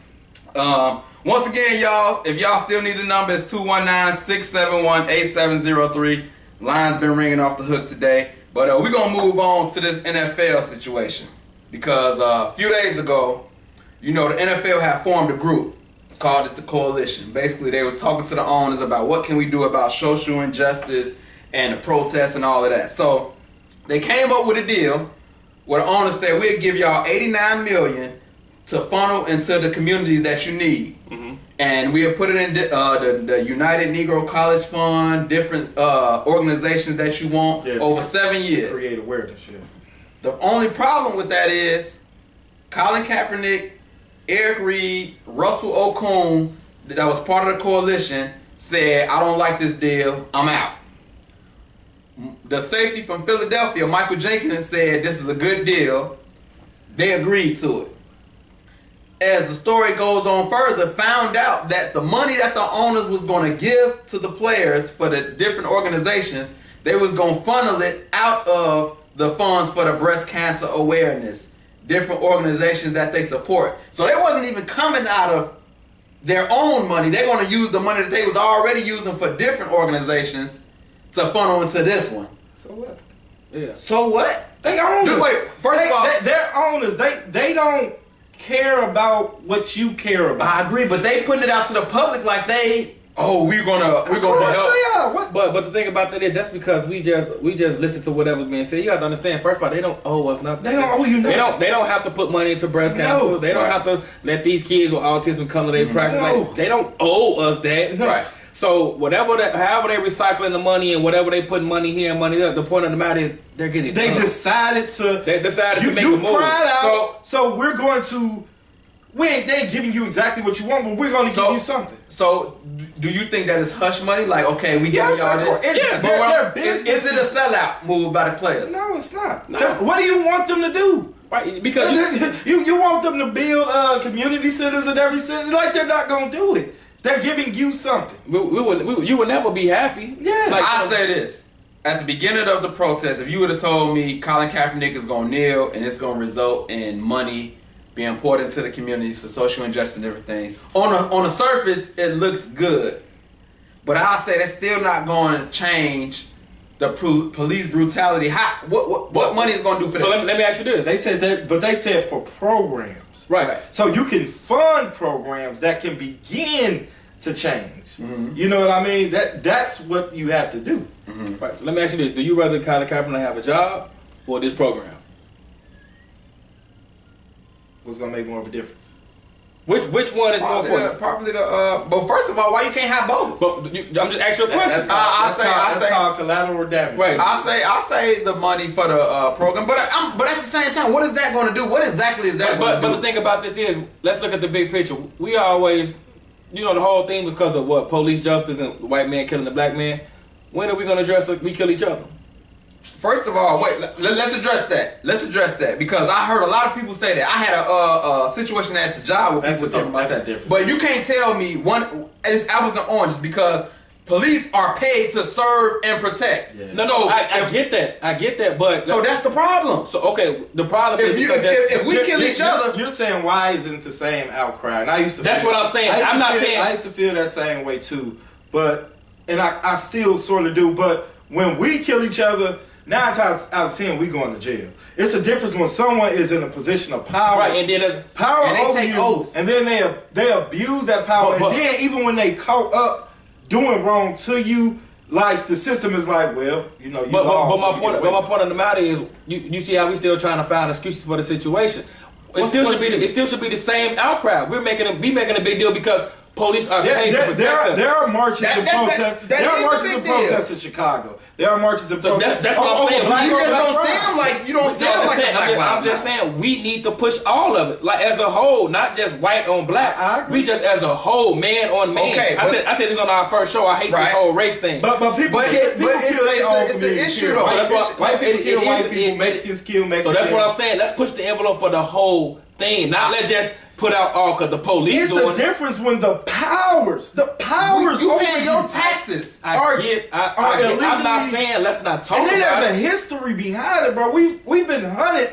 Once again, y'all, if y'all still need the number, it's 219-671-8703. Line's been ringing off the hook today. But we're going to move on to this NFL situation. Because a few days ago, you know, the NFL had formed a group. Called it the Coalition. Basically, they was talking to the owners about what can we do about social injustice and the protests and all of that. So they came up with a deal where the owners said we'll give y'all $89 million to funnel into the communities that you need, and we'll put it in the United Negro College Fund, different organizations that you want over 7 years. Create awareness. Yeah. The only problem with that is Colin Kaepernick, Eric Reed, Russell Okung, that was part of the coalition, said, I don't like this deal, I'm out. The safety from Philadelphia, Michael Jenkins, said this is a good deal. They agreed to it. As the story goes on further, found out that the money that the owners was going to give to the players for the different organizations, they was going to funnel it out of the funds for the breast cancer awareness. Different organizations that they support. So they wasn't even coming out of their own money. They're going to use the money that they was already using for different organizations to funnel into this one. So what? Yeah. So what? They own it. Wait, first of all, they're owners. They don't care about what you care about. I agree, but they putting it out to the public like we're gonna help. But the thing about that is that's because we just listen to whatever's being said. You have to understand. First of all, they don't owe us nothing. They don't owe you nothing. They don't have to put money into breast cancer. They don't have to let these kids with autism come to their practice. No. They don't owe us that. No. Right. So however they recycling the money and whatever they put money here and money there, the point of the matter is they're getting. They decided to make a move. You cried out. So we're going to. They ain't giving you exactly what you want, but we're going to give you something. So, do you think that is hush money? Like, okay, we give y'all this. It's their business. Is it a sellout move by the players? No, it's not. No. What do you want them to do? Right, because you want them to build community centers in every city. Like, they're not going to do it. They're giving you something. You would never be happy. Yeah. Like, I say this. At the beginning of the protest, if you would have told me Colin Kaepernick is going to kneel and it's going to result in money being poured into the communities for social injustice and everything, on the surface, it looks good. But I'll say that's still not going to change the police brutality. What money is going to do for that? So let me ask you this. They said that, but they said for programs. Right. So you can fund programs that can begin to change. Mm-hmm. You know what I mean? That's what you have to do. Mm-hmm. Right. So let me ask you this. Do you rather Colin Kaepernick have a job or this program? What's going to make more of a difference? Which one is more important? Probably but first of all, why you can't have both? But I'm just asking you a question. That's called collateral damage. Right. I say the money for the program, but at the same time, what is that going to do? What exactly is that going to do? But the thing about this is, let's look at the big picture. We always, the whole thing was because of what? Police justice and the white man killing the black man. When are we going to address it? We kill each other. First of all, wait. Let's address that. Because I heard a lot of people say that. I had a situation at the job where people were talking about that. Difference. But you can't tell me it's apples and oranges because Police are paid to serve and protect. Yeah. No, So I get that, but so that's the problem. so okay. The problem If is you because that's- if we kill each other, You're saying why isn't the same outcry? And I used to. That's what I'm saying. I'm not saying- I used to feel that same way too, and I still sort of do. But when we kill each other, 9 times out of 10 we going to jail. It's a difference when someone is in a position of power, right, and then power And they over take you, oath. and then they abuse that power, But- and then even when they caught up doing wrong to you, like the system is like, well, you know, you But lost, so my you point, get but away my point of the matter is, you see how we still trying to find excuses for the situation. It What's- still what's should be the- it still should be the same outcry. We're making a big deal because police are paid to protect us. There are marches That- and that- protests. that There are is a marches big and deal. protests in Chicago. There are marches and So protests. that's what I'm over saying. Black you on just Black don't crime. seem like you don't Yeah, sound like a Black I'm Lives just Matter. saying we need to push all of it, like as a whole, not just white on black. I agree. We just as a whole, man on man. Okay, I but- said this on our first show. I hate Right. this whole race thing. But people, But people it's kill their own it's an community, issue, too. though. White That's people- why- white people it kill is- white people. it- Mexicans kill So Mexicans. that's what I'm saying. Let's push the envelope for the whole thing, not let's just put out all because the police It's doing a it. difference when the powers You over pay you. your taxes. I are- get. are I'm not illegally- saying let's not talk And then about there's a it. history behind it, bro. We've been hunted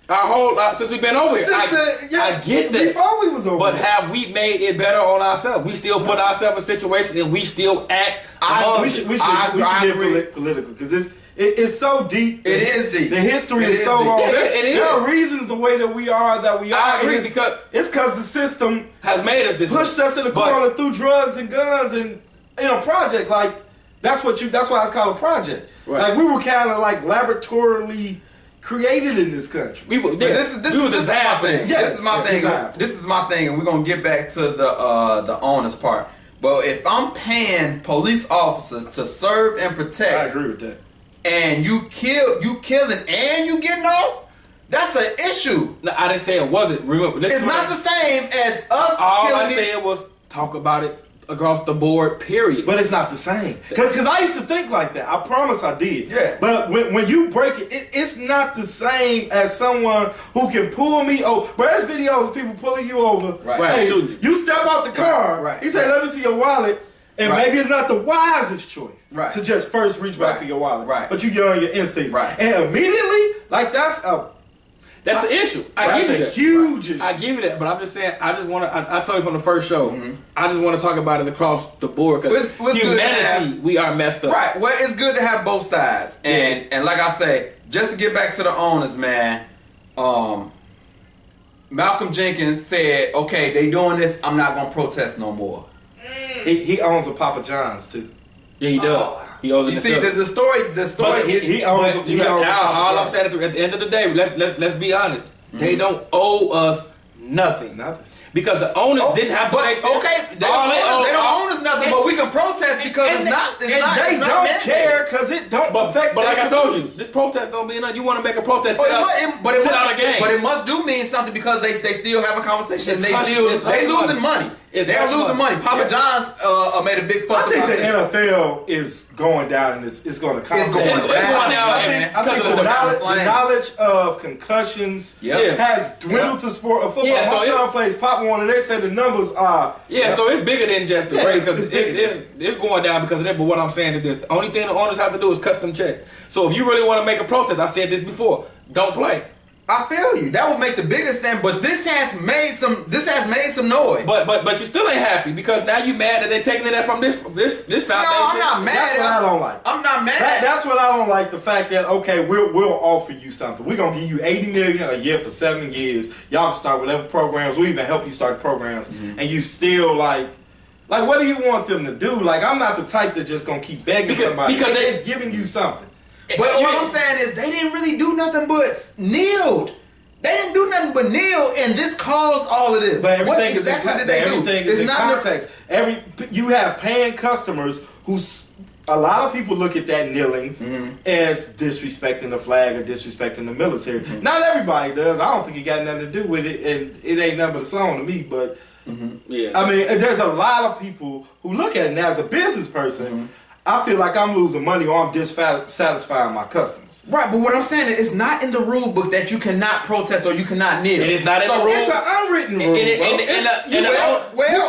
Our whole since we've been over here. I get that. Before we was over But there. have we made it better on ourselves? We still put ourselves in situations and we still act. among- we should I get agree. political because it's so deep. It is deep. The history It is is so deep. long. Yeah, There, it is. there are reasons the way that we are I and agree it's because because the system has made us this pushed us in the But- corner through drugs and guns and project like that's why it's called a project. Right. Like we were kind of like laboratorily created in this country. We were, But yeah, this is we were my designed for thing. this. Yes, This is my thing. exactly. This is my thing, and we're gonna get back to the owner's part. But if I'm paying police officers to serve and I protect, agree with that. and you killing and you getting off, that's an issue. No, I didn't say it wasn't. Remember, It's not the same as us All I killing it. said was talk about it across the board. Period. But it's not the same. Because I used to think like that. I promise I did. Yeah. But when you break it, it's not the same as someone who can pull me over. But there's videos of people pulling you over. Right. Hey, Shooting you step out the car. Right. He said, let me see your wallet. And Right. maybe it's not the wisest choice Right. to just first reach back Right. for your wallet. Right. But you're on your instincts. Right. And immediately, like that's an issue. I that's give you a that. huge issue. I give you that, but I'm just saying. I just want to. I told you from the first show. Mm-hmm. I just want to talk about it across the board because What's good to humanity, have- we are messed up. Right. Well, it's good to have both sides, and like I say, just to get back to the owners, man. Malcolm Jenkins said, "Okay, they doing this. I'm not gonna protest no more." He owns a Papa John's too. Yeah, he does. He owes it You see, himself. the story But is he owns But he you got- owns a now, Papa all I'm John's. saying is, at the end of the day, let's be honest. They don't owe us nothing. Nothing. Because the owners didn't have to but, make okay, they don't own us nothing, but we can protest because and it's not. They it's not don't mandated. care because it don't affect. But like their I told you, this protest don't mean nothing. You want to make a protest, Oh, sit it out- must, but, it sit must, out a game. but it must do mean something because they still have a conversation. It's They hush- still it's they hush losing money. It's They're hush losing money. money. Papa Yeah. John's made a big fuss I think about the it. NFL is going down and it's going to going It's going down, I man, think because of the the knowledge of concussions Yeah. has dwindled the sport of football. Yeah, My so son plays Pop Warner. They say the numbers are Yeah, so it's bigger than just the Yeah, race. it's bigger. It's going down because of that. But what I'm saying is this: the only thing the owners have to do is cut them checks. So if you really want to make a protest, I said this before: don't play. I feel you. That would make the biggest thing, but this has made some noise. But you still ain't happy because now you mad that they taking it from this foundation. No, I'm not mad. That's what I don't like. I'm not mad. That's what I don't like. The fact that okay, we'll offer you something. We're gonna give you $80 million a year for 7 years. Y'all can start whatever programs. We even help you start programs, and you still like what do you want them to do? Like I'm not the type that just gonna keep begging somebody because they're giving you something. But what I'm saying is they didn't really do nothing but kneeled. They didn't do nothing but kneel, and this caused all of this. But What everything exactly is in, did they do? everything is in no- context. You have paying customers who a lot of people look at that kneeling as disrespecting the flag or disrespecting the military. Not everybody does. I don't think it got nothing to do with it, and it ain't nothing but a song to me. But Yeah. I mean, there's a lot of people who look at it now as a business person. I feel like I'm losing money or I'm dissatisfying my customers. Right, but what I'm saying is it's not in the rule book that you cannot protest or you cannot kneel. It is not in the rule. It's an unwritten rule, bro. and You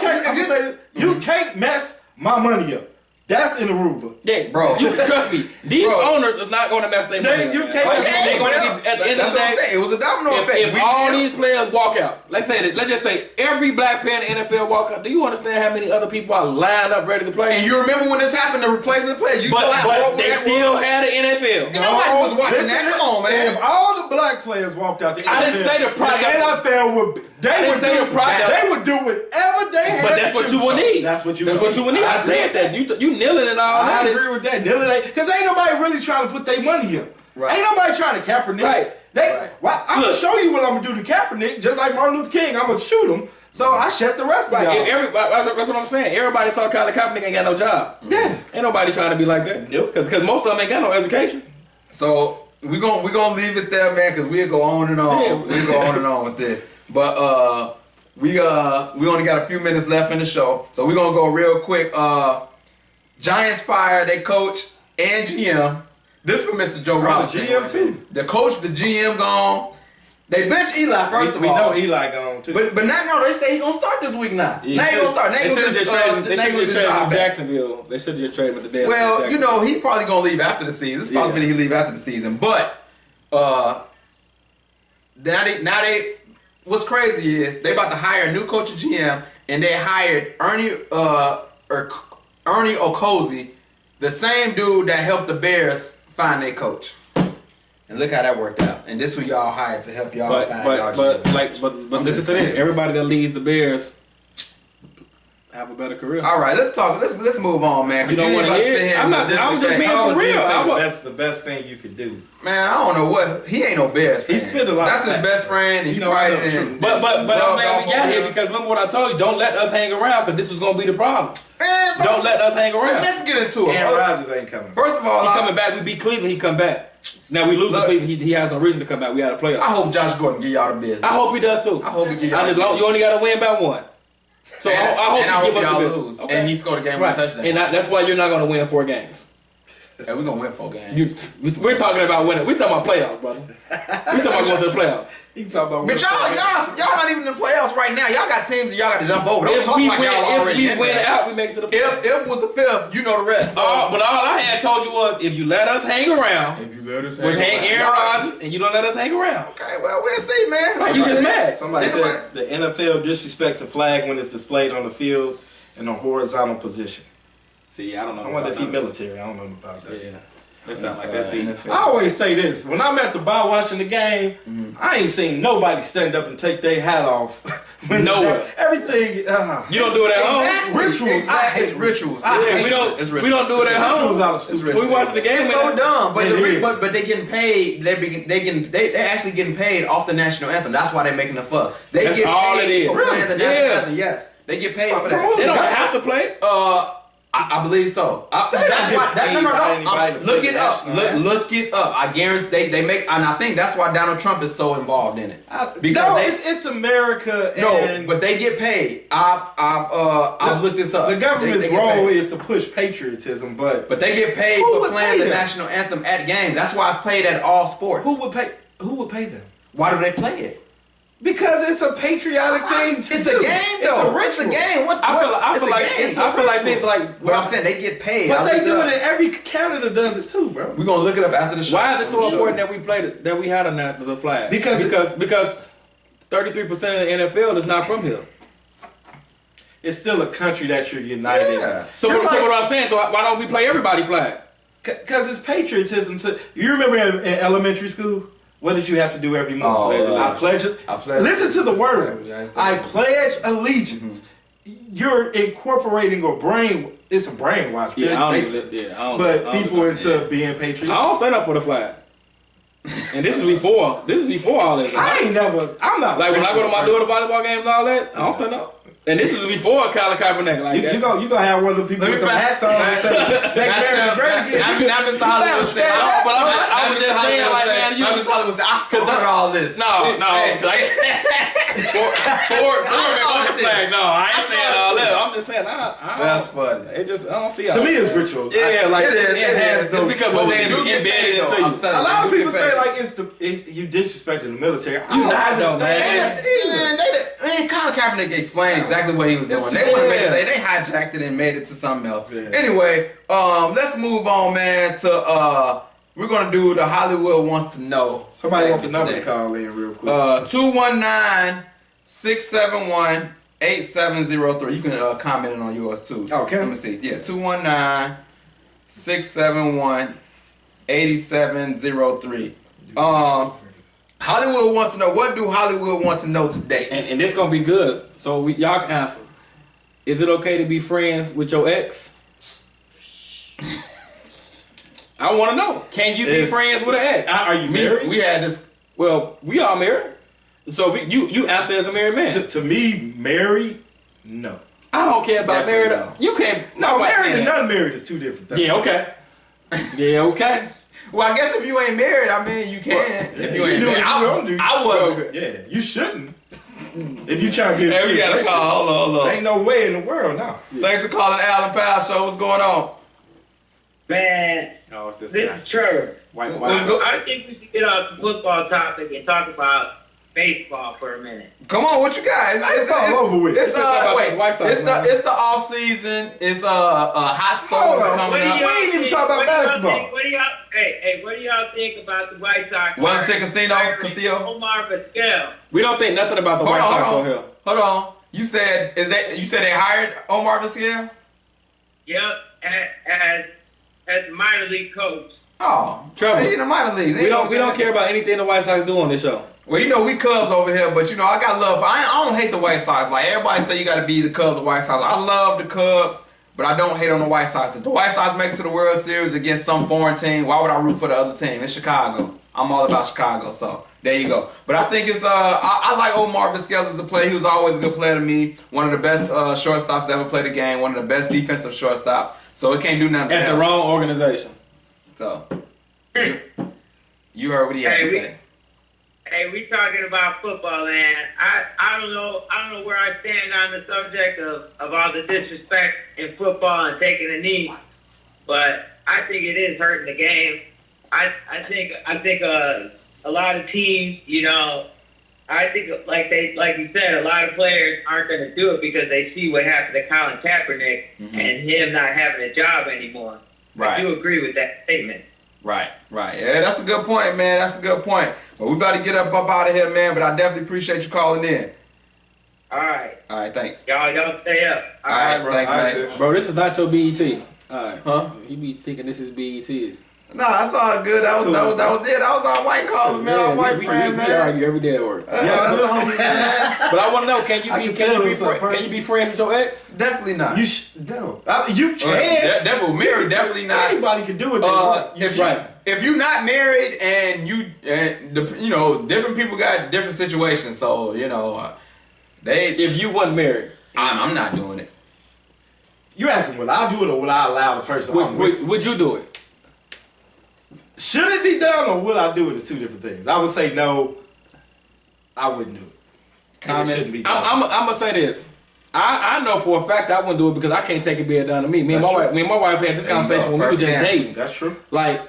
can't- I'm gonna say this. You can't mess my money up. That's in the rule book. Yeah, Bro. you can trust me. These Bro. owners is not going to mess their money. You up, can't- man. Okay, They're gonna well, be, at the end that's of the what I'm day, saying. It was a domino effect. if We all did. these players walk out, let's just say every black player in the NFL walk out. Do you understand how many other people are lined up ready to play? And you remember when this happened, the replacement players, you but know how horrible they that still was? had the NFL. And nobody was watching that. Come on, man. If all the black players walked out the I didn't say the product- NFL would. didn't say the product. They would do whatever they had. But that's what you would need. That's what you That's what you would need. I said that. You kneeling and all I that. agree with that. Because ain't nobody really trying to put their money up. Right. Ain't nobody trying to Kaepernick. Right. Well, I'm going Look. to show you what I'm going to do to Kaepernick. Just like Martin Luther King, I'm going to shoot him. So I shut the rest of Right. y'all. If everybody, that's what I'm saying. Everybody saw Colin Kaepernick ain't got no job. Yeah. Ain't nobody trying to be like that. Nope. Because most of them ain't got no education. So we gonna leave it there, man, because we'll go on and on. Yeah. We'll go on and on with this. But we only got a few minutes left in the show, so we're gonna go real quick. Giants fire their coach and GM. This for Mr. Joe Robinson. GM too. The coach, the GM gone. They bench Eli first of We all. know Eli gone too. But now they say he gonna start this week now. Yeah, Now he gonna start. Now They he should gonna have just traded. They should have just traded job with back. Jacksonville. They should have just traded with the damn. Well, you know, he's probably gonna leave after the season. It's possible Yeah. he leave after the season. But now they what's crazy is they about to hire a new coach and GM, and they hired Ernie Okozie, the same dude that helped the Bears find their coach. And look how that worked out. And this who y'all hired to help y'all find y'all But GM. I'm listen just to this. saying. Everybody that leads the Bears have a better career. All right, let's talk. Let's move on, man. 'cause You don't ain't wanna about to hear sit it? here I'm and not- I was just disrespect. being Paul for real. did say I wa- that's the best thing you could do. Man, I don't know what he ain't no Bears fan. He spent a lot of That's his time. best friend, and You you know, know, I right know the in. truth. But I'm rubbed glad we off got on here him. because remember what I told you. Don't let us hang around because this was gonna be the problem. Man, Don't let us hang around. Let's get into it. Aaron Rodgers ain't coming. First of all, He coming back. We beat Cleveland. He come back. Now we lose to Look. Cleveland. He has no reason to come back. We had a I playoff. hope Josh Gordon give y'all the business. I hope he does too. I hope he give y'all the You business. only got to win by one. So I hope and he I give hope us y'all the business. lose. Okay. And he scored a game Right. with a touchdown. And that's why you're not going to win 4 games. And we're gonna win 4 games. We're talking about winning. We're talking about playoffs, brother. We're talking about going to the playoffs. He talking about. But y'all not even in the playoffs right now. Y'all got teams that y'all got to jump over. Don't If talk we like y'all win, already if in we win there. out, we make it to the playoffs. If was a fifth, you know the rest. So, But all I had told you was if you let us hang around if you let us with Aaron Rodgers and you don't let us hang around, Okay, well we'll see, man. Right, you just mad. Somebody said the NFL disrespects a flag when it's displayed on the field in a horizontal position. See, I don't know. I wonder if he about military. I don't know about that. that. Yeah, that sound like that's deep. I always say this: when I'm at the bar watching the game, I ain't seen nobody stand up and take their hat off. Nowhere. Everything. You don't do it at home. Rituals. Exactly. It's rituals. Yeah, we don't. It's We don't do it at Rituals home. out of stupid. We watch the game. It's so dumb, but It is. but they getting paid. They're actually getting paid off the national anthem. That's why they're making the fuck. They That's get all it paid is. for playing the national Yeah. anthem. Yes, they get paid for From that. who? They don't have to play. I believe so. That's don't why. get paid by anybody to Look play it the up. national anthem. Look it up. I guarantee they make, and I think that's why Donald Trump is so involved in it. Because No, they, it's America. no, And but they get paid. I've looked this up. the government's They get role paid. is to push patriotism, but But they get paid Who for would playing pay the them? national anthem at games. That's why it's played at all sports. who would pay? Who would pay them? Why do they play it? Because it's a patriotic thing. It's a game, though. It's a game. What? I feel it's a like game. I feel like things like. But I'm saying they get paid. But I they looked do up. it in every Canada does it too, bro. We're gonna look it up after the show. Why is it so I'm sure. important that we played it, that we had the flag? Because 33% of the NFL is not from here. It's still a country that you're united. Yeah. So It's what I'm saying? So why don't we play everybody flag? Because it's patriotism. You remember in elementary school? What did you have to do every month? Oh, I pledge. I pledge- Listen to the words. Yes, I pledge allegiance. You're incorporating a brain. It's a brainwash. Yeah, I don't basically. even, yeah, I don't, But I don't people do into that. being I patriotic. don't stand up for the flag. And this is before all this. I ain't never. I'm not Like when I go to my daughter. daughter volleyball games and all that, I don't stand up. And this is before Colin Kaepernick like that. You gonna have one of the people Let with me the find- hats on and say, "Make America great again." Now Mr. Hollywood said, No, but I was just saying, like, man, you. Mr. Hollywood said, I started all this. No. Ford started on the flag. No, I ain't saying all that. I'm just saying, That's funny. It just, I don't see To me, it's ritual. Yeah, like It is, it has is. no because But they they do get embedded paid, into though. you. I'm telling A lot of you people get say paid. like you disrespecting the military. I You don't not though, understand man. that either. Man, Man, Colin Kaepernick explained exactly what he was doing. They want to make it. They hijacked it and made it to something else. Yeah. Anyway, let's move on, man. To we're gonna do the Hollywood Wants to Know. Somebody wants the segment number to today. call in real quick. 219-671-8703. You can comment in on yours too. Okay. Let me see. Yeah, 219-671-8703. Hollywood wants to know. What do Hollywood want to know today? And this gonna be good. So y'all can answer. Is it okay to be friends with your ex? I want to know. Can you be friends with an ex? Are you married? We had this. Well, we all married. So you answer as a married man. To me, married, no. I don't care about Definitely married. no. You can't. No, nobody married and can. unmarried is two different things. Yeah, okay. Yeah, okay. Well, I guess if you ain't married, I mean, you can. If you ain't do married, what you gonna do. I was. Yeah, you shouldn't. If you trying to get Hey, we got a call. Hold on. Ain't no way in the world, no. Thanks for calling Alan Powell Show. What's going on? Man, Oh, it's this this guy. is Trevor. White. Let's go. I think we should get off the football topic and talk about baseball for a minute. Come on, what you got? It's all over with. It's talk about wait. the White Sox, It's man. the off season. It's hot Hold storms on, coming we up. ain't even talking about basketball. What do y'all what do y'all think about the White Sox? One second, Castillo. Omar Vizquel. We don't think nothing about the Hold White on, Sox hold on here. on. Hold on. You said they hired Omar Vizquel? Yep, as minor league coach. Oh, Trevor, he in the minor leagues. We don't care about anything the White Sox do on this show. Well, you know, we Cubs over here, but you know, I got love. I don't hate the White Sox. Like everybody say, you got to be the Cubs or White Sox. I love the Cubs, but I don't hate on the White Sox. If the White Sox make it to the World Series against some foreign team, why would I root for the other team? It's Chicago. I'm all about Chicago, so there you go. But I think it's I like Omar Vizquel as a player. He was always a good player to me. One of the best shortstops to ever play the game. One of the best defensive shortstops. So it can't do nothing. At the wrong organization. So you heard what he had to say. Hey, we talking about football, and I don't know where I stand on the subject of all the disrespect in football and taking a knee, but I think it is hurting the game. I think a lot of teams, you know, I think like you said, a lot of players aren't going to do it because they see what happened to Colin Kaepernick and him not having a job anymore. Right. I do agree with that statement. Right. Yeah, that's a good point, man. That's a good point. But we about to get up out of here, man. But I definitely appreciate you calling in. All right. All right, thanks. Y'all stay up. All right, bro. thanks, All right, man. Bro, this is not your BET. Alright. Huh? You be thinking this is BET. Nah, that's all good. That was our white caller, man. Our white friend, we man. argue every day at work. Yeah, that's the homie, man. But I want to know, can you be friends with your ex? Definitely not. You no. You can. Devil married, definitely not. Anybody can do it. If you're not married and you know, different people got different situations, so you know, If you wasn't married, I'm not doing it. You asking will I do it or will I allow the person? would you do it? Should it be done or will I do it? It's two different things. I would say no. I wouldn't do it. Comments? It shouldn't be done. I'm gonna say this. I know for a fact I wouldn't do it because I can't take it being done to me. Me and my wife had this conversation when we were just dating. That's true. Like,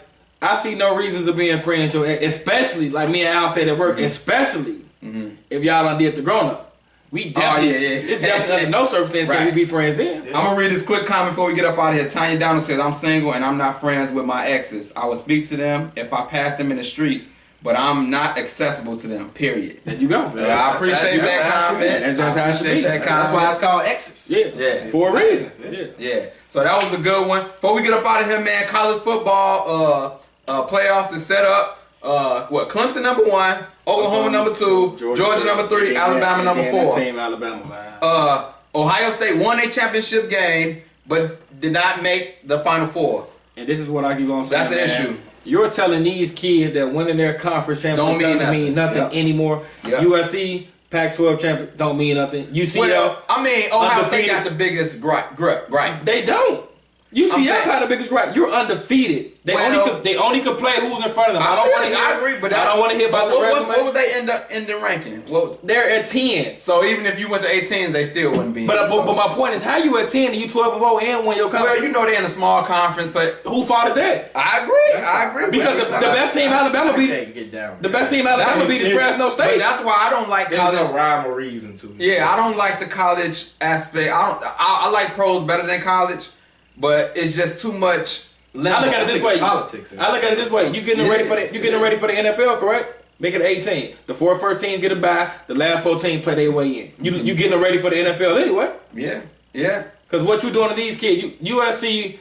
I see no reason to being friends with your ex, especially like me and Al said at work, especially if y'all done did the grown up. We definitely, it's definitely under no circumstance can we be friends then. I'm gonna read this quick comment before we get up out of here. Tanya Downer says, "I'm single and I'm not friends with my exes. I would speak to them if I passed them in the streets, but I'm not accessible to them. Period." There you go. I appreciate that comment. That's just how it should be. That's why it's called exes. Yeah, for a reason. Yeah. So that was a good one. Before we get up out of here, man, college football playoffs is set up. Clemson number 1, Oklahoma number 2, Georgia number 3, Alabama number 4. Team Alabama, man. Ohio State won their championship game, but did not make the Final Four. And this is what I keep on saying. That's the issue. You're telling these kids that winning their conference championship doesn't mean nothing anymore. Yep. USC, Pac-12 champion don't mean nothing. UCF, Well, I mean, Ohio State undefeated. got the biggest gripe. They don't. UCF had the biggest gripe. You're undefeated. They only could play who's in front of them. I agree, but I don't want to hear about the resume. What was they ending ranking? They're at 10. So even if you went to 18s, they still wouldn't be. But my point is, how you at 10 and you 12-0 and won your conference? Well, you know they're in a small conference, but who fault is that? I agree. Because the best team Alabama beat. The best team Alabama beat is Fresno State. But that's why I don't like college. There's no rhyme or reason to it. Yeah, I don't like the college aspect. I like pros better than college, but it's just too much. I look at it this way. Politics. I look at it this way. You getting ready for the NFL, correct? Make it 18. The 4 first teams get a bye. The last 4 teams play their way in. You getting ready for the NFL anyway? Yeah. Because what you doing to these kids? USC,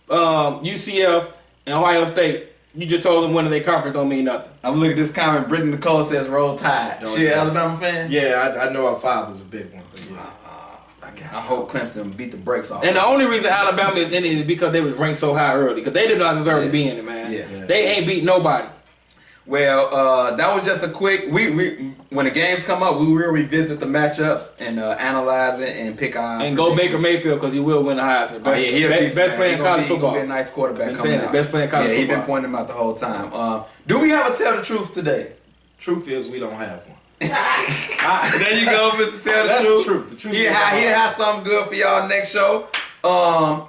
UCF, and Ohio State. You just told them winning their conference don't mean nothing. I'm looking at this comment. Brittany Nicole says, "Roll Tide." She an Alabama fan? Yeah, I know our father's a big one. But yeah. I hope Clemson beat the brakes off. And the only reason Alabama is in it is because they was ranked so high early. Because they did not deserve to be in it, man. Yeah. They ain't beat nobody. Well, that was just a quick. We when the games come up, we will revisit the matchups and analyze it and pick our. And go Baker Mayfield because he will win the Heisman. Best player in college football. He'll be a nice quarterback coming out. Best player in college football. He's been pointing him out the whole time. Do we have a tell the truth today? Truth is, we don't have one. There you go, Mr. Tell the Truth. The truth. He'll have something good for y'all next show.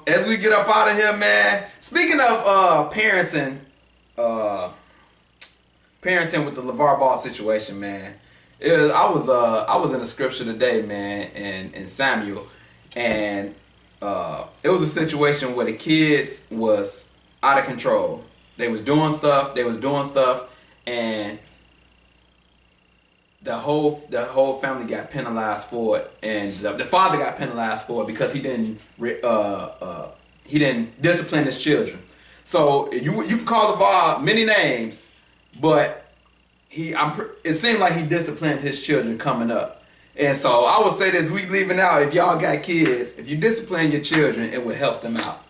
As we get up out of here, man. Speaking of parenting with the LeVar Ball situation, man. I was in the scripture today, man, and Samuel, and it was a situation where the kids was out of control. They was doing stuff, and the whole family got penalized for it, and the father got penalized for it because he didn't discipline his children. So you can call LeVar many names, but it seemed like he disciplined his children coming up. And so I would say this week leaving out, if y'all got kids, if you discipline your children, it will help them out.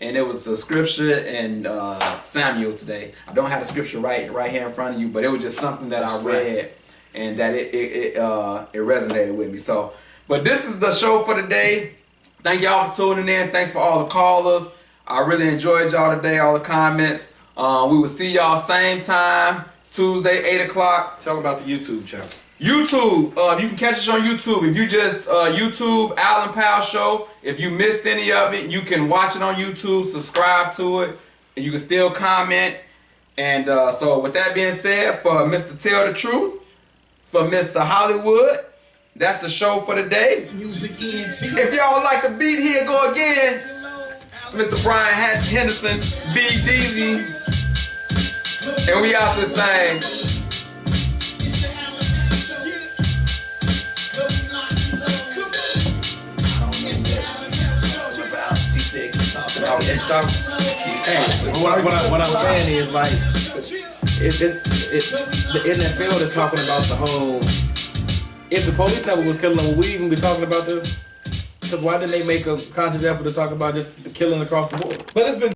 And it was a scripture in Samuel today. I don't have the scripture right here in front of you, but it was just something that I read and that it resonated with me. So, but this is the show for today. Thank y'all for tuning in. Thanks for all the callers. I really enjoyed y'all today, all the comments. We will see y'all same time, Tuesday, 8 o'clock. Tell them about the YouTube channel. YouTube, you can catch us on YouTube. If you just YouTube Allen Powell Show, if you missed any of it, you can watch it on YouTube, subscribe to it, and you can still comment. And so with that being said, for Mr. Tell the Truth, for Mr. Hollywood, that's the show for today. If y'all would like the beat, here go again. Mr. Brian Henderson, Big Deezy, and we out this thing. What I'm saying is like the NFL is talking about the whole. If the police never was killing them, would we even be talking about this? Because why didn't they make a conscious effort to talk about just the killing across the board? But it's been